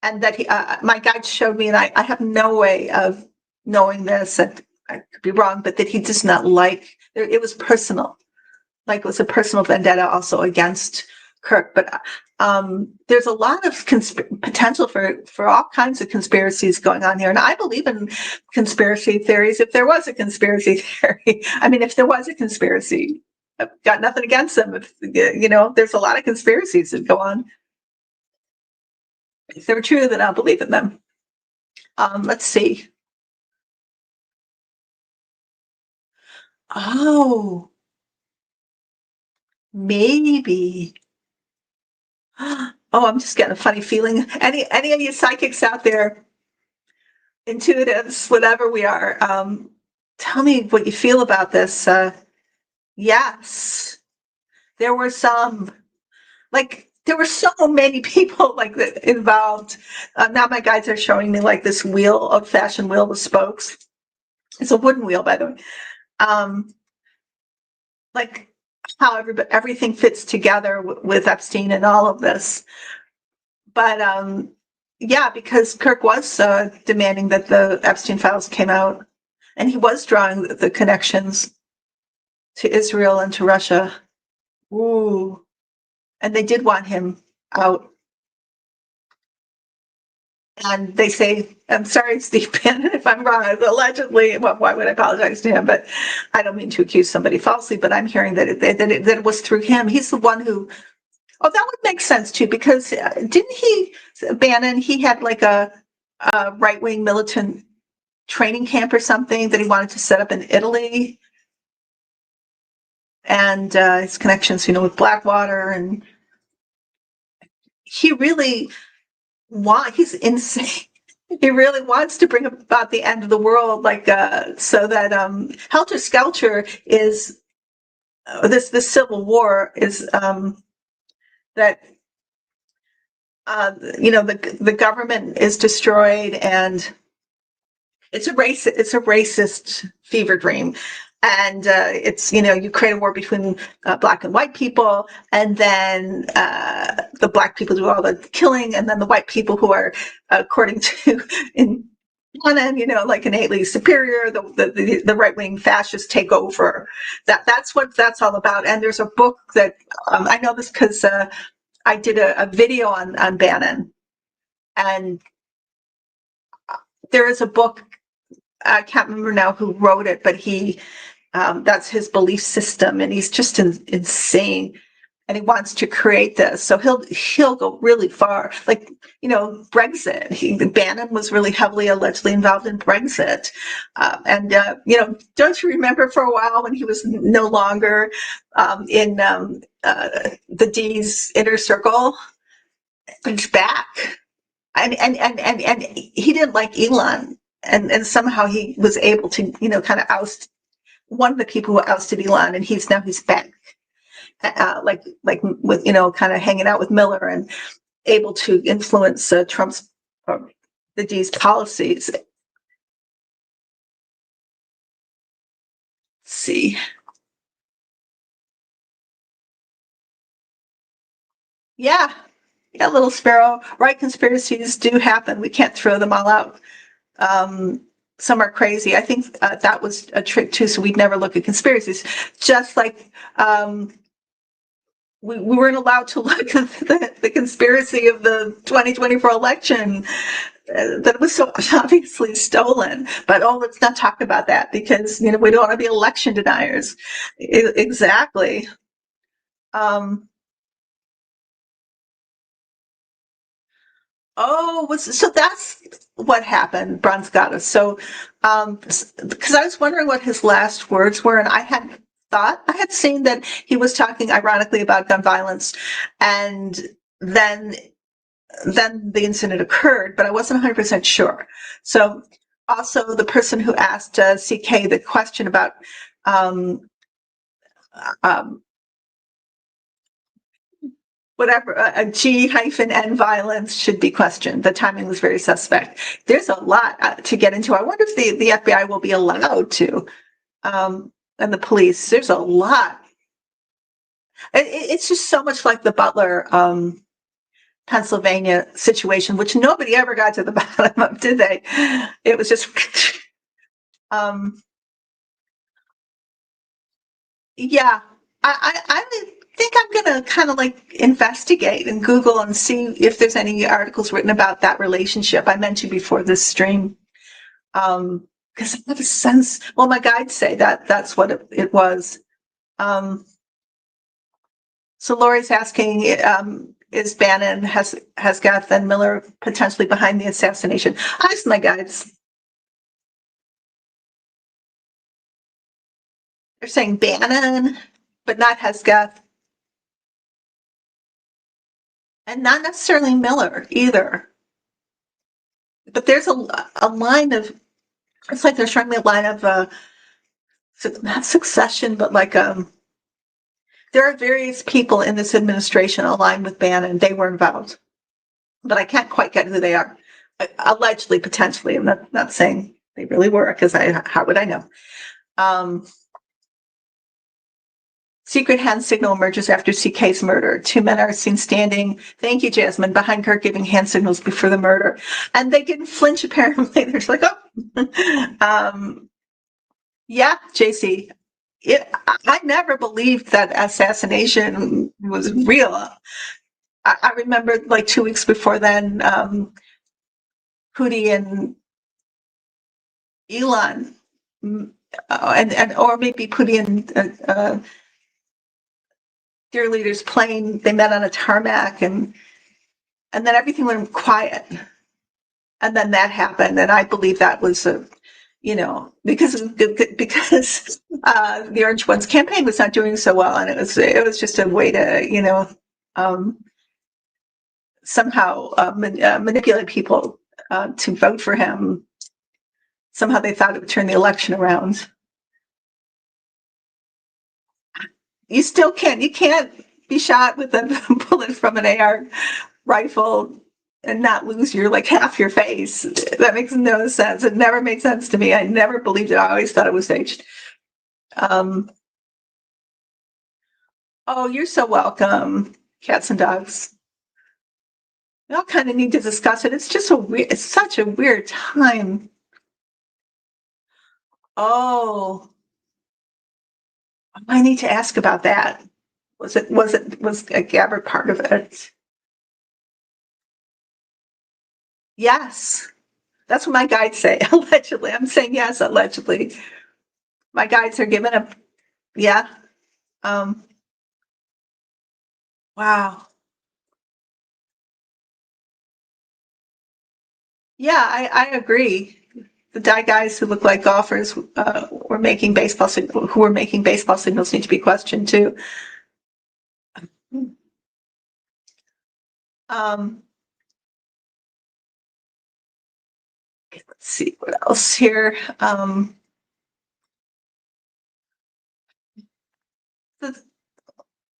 And that my guide showed me, and I have no way of knowing this, and I could be wrong, but that he does not like, it was personal. Like it was a personal vendetta also against Kirk. But there's a lot of potential for all kinds of conspiracies going on here. And I believe in conspiracy theories. If there was a conspiracy theory, I mean, if there was a conspiracy, I've got nothing against them. If, there's a lot of conspiracies that go on. If they were true, then I'll believe in them. Let's see. Oh, maybe. Oh, I'm just getting a funny feeling. Any of you psychics out there, intuitives, whatever we are. Tell me what you feel about this. Yes, there were some, like, there were so many people like that involved. Now my guides are showing me like this wheel, old-fashioned wheel with spokes. It's a wooden wheel, by the way. Like how everything fits together with Epstein and all of this. But yeah, because Kirk was demanding that the Epstein files came out, and he was drawing the connections to Israel and to Russia. Ooh, and they did want him out. And they say, I'm sorry, Steve Bannon, if I'm wrong, allegedly, well, why would I apologize to him? But I don't mean to accuse somebody falsely, but I'm hearing that it was through him. He's the one who, oh, that would make sense too, because didn't he, Bannon, he had like a right-wing militant training camp or something that he wanted to set up in Italy. And his connections, with Blackwater, and he really he's insane. He really wants to bring about the end of the world, like so that Helter Skelter is this civil war is that the government is destroyed, and it's a racist fever dream. And it's, you create a war between black and white people, and then the black people do all the killing, and then the white people who are, according to in Bannon, like innately superior, the right-wing fascists take over. That's what that's all about. And there's a book that I know this because I did a video on Bannon, and there is a book. I can't remember now who wrote it, but he that's his belief system, and he's just insane, and he wants to create this. So he'll go really far, like Brexit. Bannon was really heavily allegedly involved in Brexit, and don't you remember for a while when he was no longer in the D's inner circle? He's back, and he didn't like Elon. And somehow he was able to, kind of oust one of the people who ousted Elon, and he's back, like with, kind of hanging out with Miller and able to influence Trump's, the D's policies. Let's see. Yeah, little sparrow. Right, conspiracies do happen. We can't throw them all out. Some are crazy. I think that was a trick too, so we'd never look at conspiracies. Just like we weren't allowed to look at the conspiracy of the 2024 election that was so obviously stolen. But let's not talk about that, because we don't want to be election deniers. Exactly. So that's what happened, Bronsgatta. So, because I was wondering what his last words were, and I had seen that he was talking ironically about gun violence, and then the incident occurred, but I wasn't 100% sure. So, also the person who asked CK the question about whatever, a G-N violence should be questioned. The timing was very suspect. There's a lot to get into. I wonder if the FBI will be allowed to, and the police. There's a lot. It's just so much like the Butler, Pennsylvania situation, which nobody ever got to the bottom of, did they? It was just, yeah. I think I'm going to kind of like investigate and Google and see if there's any articles written about that relationship I mentioned before this stream. Because I have a sense, well, my guides say that's what it was. So Lori's asking, is Bannon, Hesketh, and Miller potentially behind the assassination? I asked my guides. They're saying Bannon, but not Hesketh. And not necessarily Miller either. but there's a line of, it's like they're showing me a line of, not succession, but like, there are various people in this administration aligned with Bannon. They were involved, but I can't quite get who they are. Allegedly, potentially. I'm not saying they really were, because how would I know? Secret hand signal emerges after CK's murder. 2 men are seen standing, thank you, Jasmine, behind Kirk giving hand signals before the murder. And they didn't flinch, apparently. They're just like, oh. Yeah, JC. I never believed that assassination was real. I remember like 2 weeks before then, Hootie and Elon, and or maybe Pootie and their leaders plane. They met on a tarmac, and then everything went quiet, and then that happened, and I believe that was because the Orange One's campaign was not doing so well, and it was just a way to somehow manipulate people to vote for him. Somehow they thought it would turn the election around. You still can't. You can't be shot with a bullet from an AR rifle and not lose half your face. That makes no sense. It never made sense to me. I never believed it. I always thought it was staged. Oh, you're so welcome, cats and dogs. We all kind of need to discuss it. It's just it's such a weird time. Oh, I need to ask about that. Was a Gabbard part of it? Yes. That's what my guides say. Allegedly. I'm saying yes, allegedly. My guides are giving a, yeah. Wow. Yeah, I agree. The guys who look like golfers were making who were making baseball signals need to be questioned too. Okay, let's see what else here.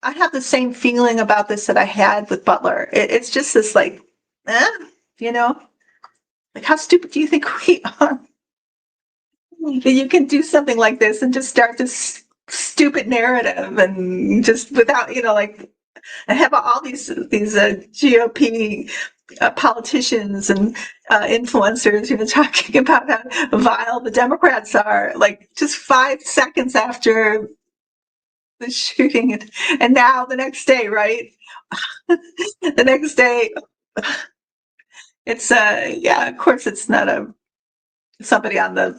I have the same feeling about this that I had with Butler. It's just this you know, how stupid do you think we are? That you can do something like this and just start this stupid narrative and just without, and have all these GOP politicians and influencers, talking about how vile the Democrats are, like just 5 seconds after the shooting, and now the next day, right? The next day, it's yeah, of course, it's not somebody on the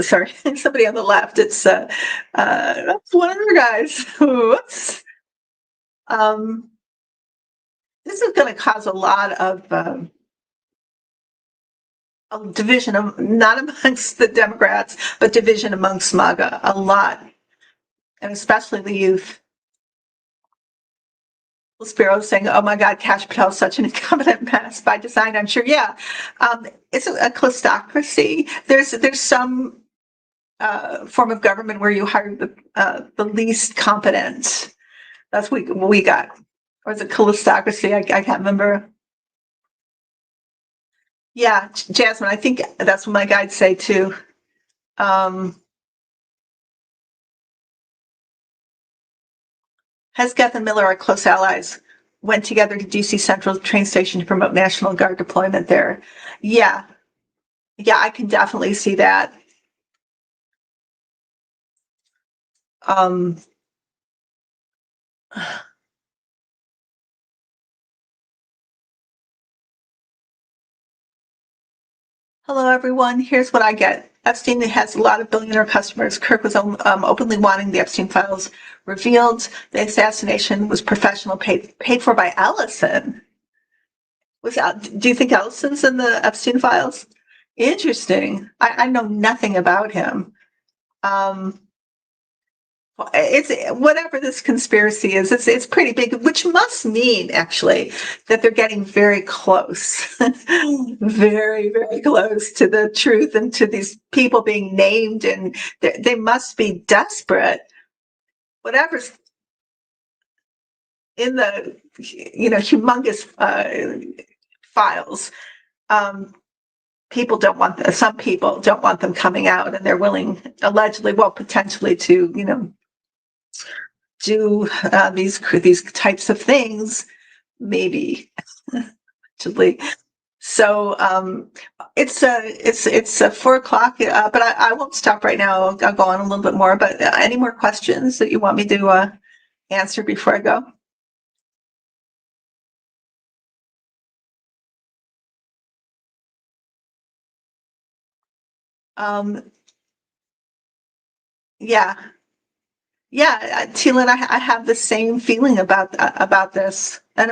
sorry, somebody on the left. It's that's one of our guys. Whoops. This is going to cause a lot of division, not amongst the Democrats, but division amongst MAGA, a lot, and especially the youth. Spiro saying, "Oh my God, Kash Patel is such an incompetent mess by design." I'm sure, yeah. It's a kleptocracy. There's some form of government where you hire the least competent. That's what we got. Or is it kleptocracy? I can't remember. Yeah, Jasmine, I think that's what my guides say too. Hesketh and Miller are close allies. Went together to DC Central train station to promote National Guard deployment there. Yeah, I can definitely see that. Hello, everyone. Here's what I get. Epstein has a lot of billionaire customers. Kirk was openly wanting the Epstein files revealed. The assassination was professional, paid for by Ellison. Do you think Ellison's in the Epstein files? Interesting. I know nothing about him. It's whatever this conspiracy is. It's pretty big, which must mean actually that they're getting very close, very very close to the truth and to these people being named, and they must be desperate. Whatever's in the humongous files, um, people don't want some people don't want them coming out, and they're willing, allegedly, well, potentially, to do these types of things, maybe. Allegedly. So it's 4 o'clock, but I won't stop right now. I'll go on a little bit more. But any more questions that you want me to answer before I go? Um, yeah, yeah, Tila, I have the same feeling about this, and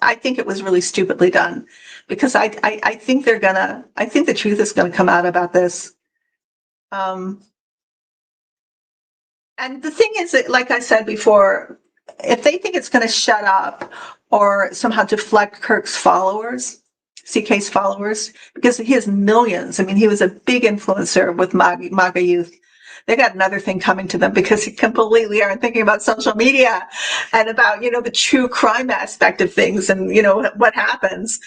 I think it was really stupidly done, because I think I think the truth is gonna come out about this. Um, and the thing is that, like I said before, if they think it's gonna shut up or somehow deflect CK's followers, because he has millions. I mean, he was a big influencer with MAGA youth. They got another thing coming to them because they completely aren't thinking about social media and about, the true crime aspect of things, and, what happens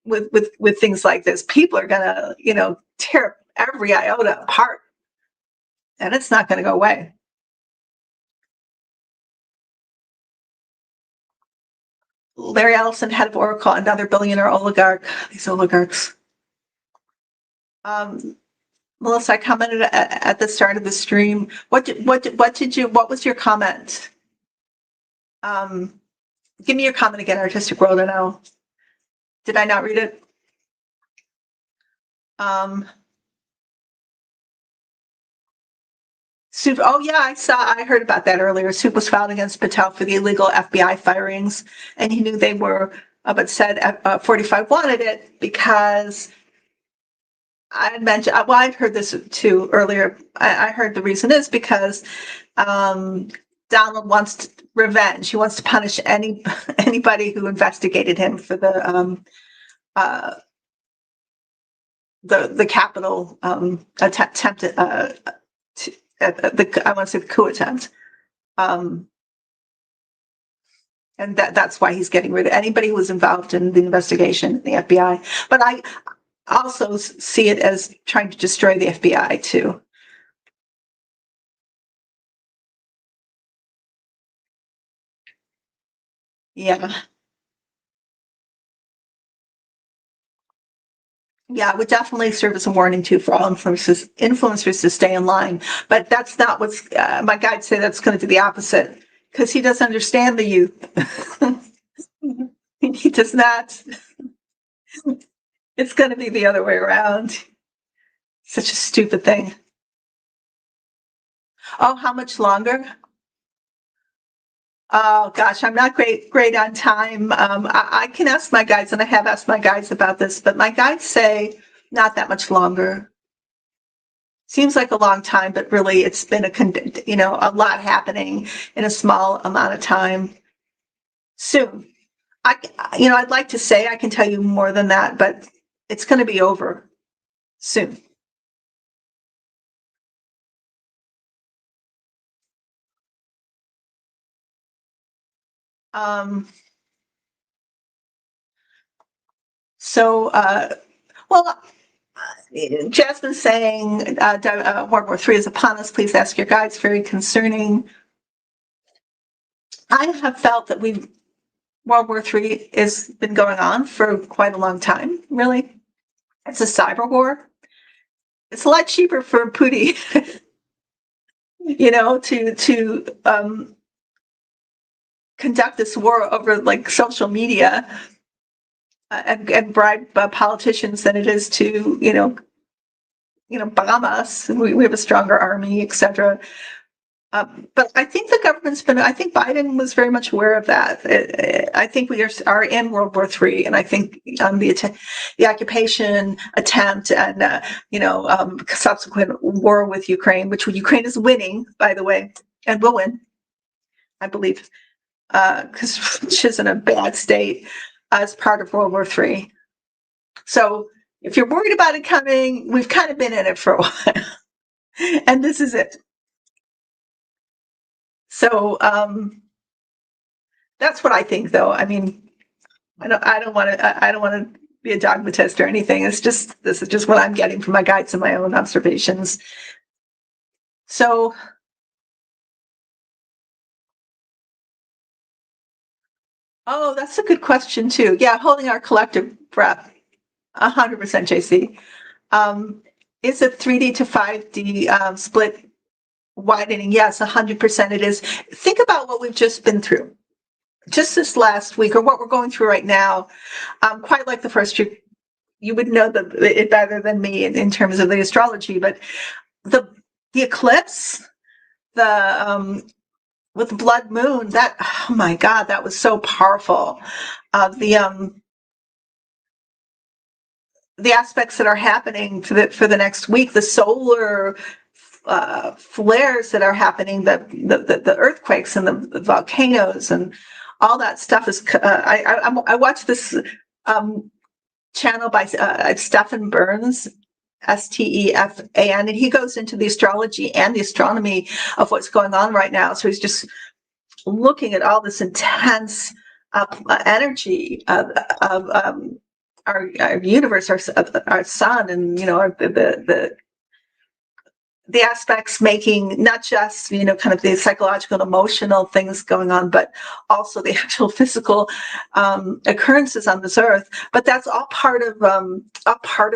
with things like this. People are going to, tear every iota apart, and it's not going to go away. Larry Ellison, head of Oracle, another billionaire oligarch. These oligarchs. Melissa, I commented at the start of the stream. What was your comment? Give me your comment again, Artistic World. I know. Did I not read it? Soup. Oh yeah, I heard about that earlier. Soup was filed against Patel for the illegal FBI firings, and he knew they were, but said 45 wanted it because I had mentioned. Well, I'd heard this too earlier. I heard the reason is because Donald wants revenge. He wants to punish anybody who investigated him for the Capitol attempt. I want to say the coup attempt. And that's why he's getting rid of anybody who was involved in the investigation, the FBI. But I also see it as trying to destroy the FBI too. Yeah. Yeah, it would definitely serve as a warning too for all influencers to stay in line. But that's not what's my guide say. That's going to do the opposite, because he doesn't understand the youth. He does not. It's going to be the other way around. Such a stupid thing. Oh, how much longer? Oh gosh, I'm not great on time. I can ask my guides, and I have asked my guides about this, but my guides say not that much longer. Seems like a long time, but really it's been a lot happening in a small amount of time. Soon. I'd like to say I can tell you more than that, but it's going to be over soon. Um, well, Jasmine saying World War III is upon us. Please ask your guides. Very concerning. I have felt that World War III has been going on for quite a long time. Really, it's a cyber war. It's a lot cheaper for Putin, to conduct this war over like social media and bribe politicians than it is to bomb us. We have a stronger army, etc. But I think the government's been, I think Biden was very much aware of that. I think we are in World War III, and I think the occupation attempt and, subsequent war with Ukraine, which Ukraine is winning, by the way, and will win, I believe, because she's in a bad state as part of World War III. So if you're worried about it coming, we've kind of been in it for a while, and this is it. So that's what I think, though. I mean, I don't want to be a dogmatist or anything. This is just what I'm getting from my guides and my own observations. So, oh, that's a good question too. Yeah, holding our collective breath. 100%, JC. Is it 3D to 5D split widening? Yes, 100% it is. Think about what we've just been through. Just this last week, or what we're going through right now, quite like the first year, you would know it better than me in terms of the astrology, but the eclipse, the with the blood moon, that, oh my God, that was so powerful. The aspects that are happening for the next week, the solar flares that are happening, the earthquakes and the volcanoes and all that stuff is. I watched this channel by Stephen Burns, Stefan, and he goes into the astrology and the astronomy of what's going on right now. So he's just looking at all this intense energy of our universe, our sun, and the aspects making not just kind of the psychological and emotional things going on, but also the actual physical occurrences on this earth. But that's all part of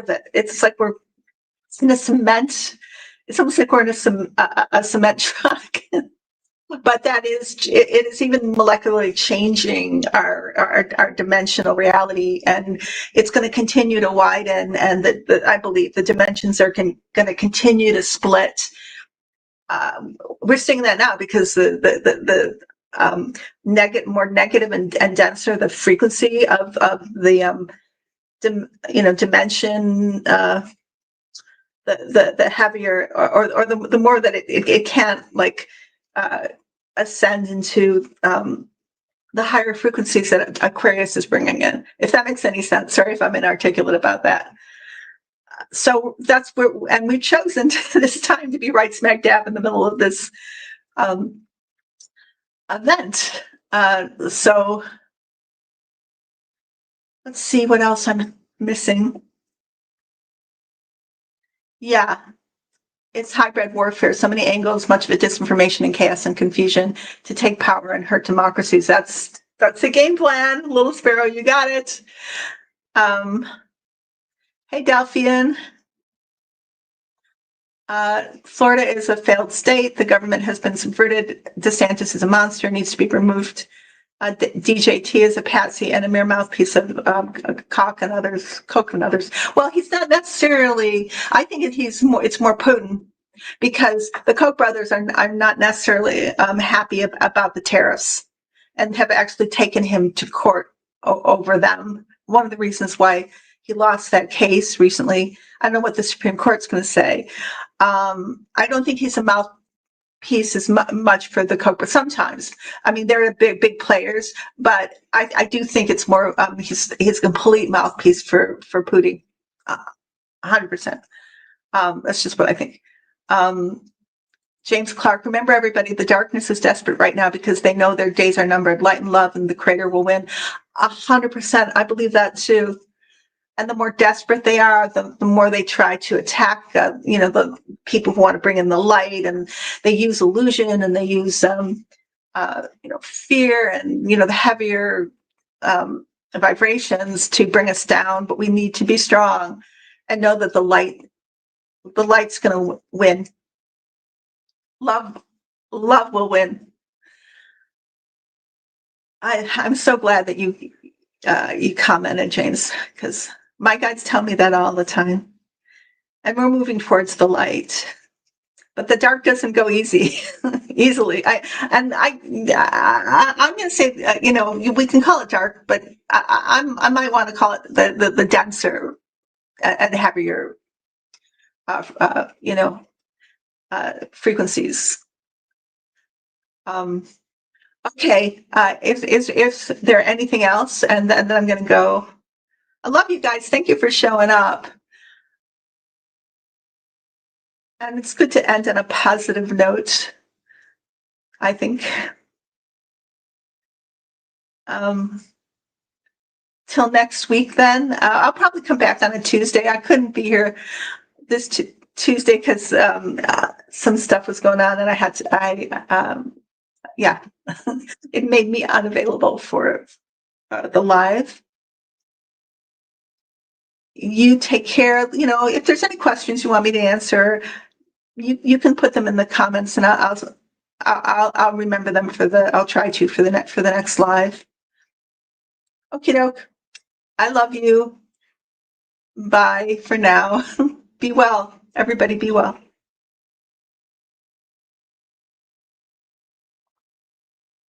it. It's like we're in a cement. It's almost like we're in a cement truck. But it is even molecularly changing our dimensional reality, and it's going to continue to widen, and I believe the dimensions are going to continue to split. We're seeing that now because the more negative and denser the frequency of the dimension, the heavier or the more that it can't ascend into the higher frequencies that Aquarius is bringing in, if that makes any sense. Sorry if I'm inarticulate about that. So that's where, and we've chosen this time to be right smack dab in the middle of this event. So let's see what else I'm missing. Yeah. It's hybrid warfare, so many angles, much of it disinformation and chaos and confusion to take power and hurt democracies. That's the game plan. Little Sparrow, you got it. Hey, Delphian. Florida is a failed state. The government has been subverted. DeSantis is a monster, needs to be removed. DJT is a patsy and a mere mouthpiece of Koch and others. Well, he's not necessarily. I think it's more Putin, because the Koch brothers are not necessarily happy about the tariffs, and have actually taken him to court over them. One of the reasons why he lost that case recently. I don't know what the Supreme Court's going to say. I don't think he's a mouthpiece as much for the Koch, but sometimes, I mean, they're big players, but I do think it's more he's a complete mouthpiece for Putin, 100%. That's just what I think. James Clark, remember everybody, the darkness is desperate right now because they know their days are numbered. Light and love, and the creator will win. 100%. I believe that too. And the more desperate they are, the more they try to attack, the people who want to bring in the light, and they use illusion, and they use, fear, and the heavier vibrations to bring us down. But we need to be strong and know that the light's going to win. Love will win. I'm so glad that you commented, James, because my guides tell me that all the time. And we're moving towards the light. but the dark doesn't go easily. I'm going to say, we can call it dark, but I might want to call it the denser and heavier, frequencies. Okay. If there anything else, and then I'm going to go. I love you guys. Thank you for showing up. And it's good to end on a positive note, I think. Till next week, then. I'll probably come back on a Tuesday. I couldn't be here this Tuesday because some stuff was going on, and I had to. Yeah, it made me unavailable for the live. You take care. If there's any questions you want me to answer, you can put them in the comments, and I'll remember them I'll try to for the next live. Okie doke. I love you. Bye for now. Be well. Everybody be well.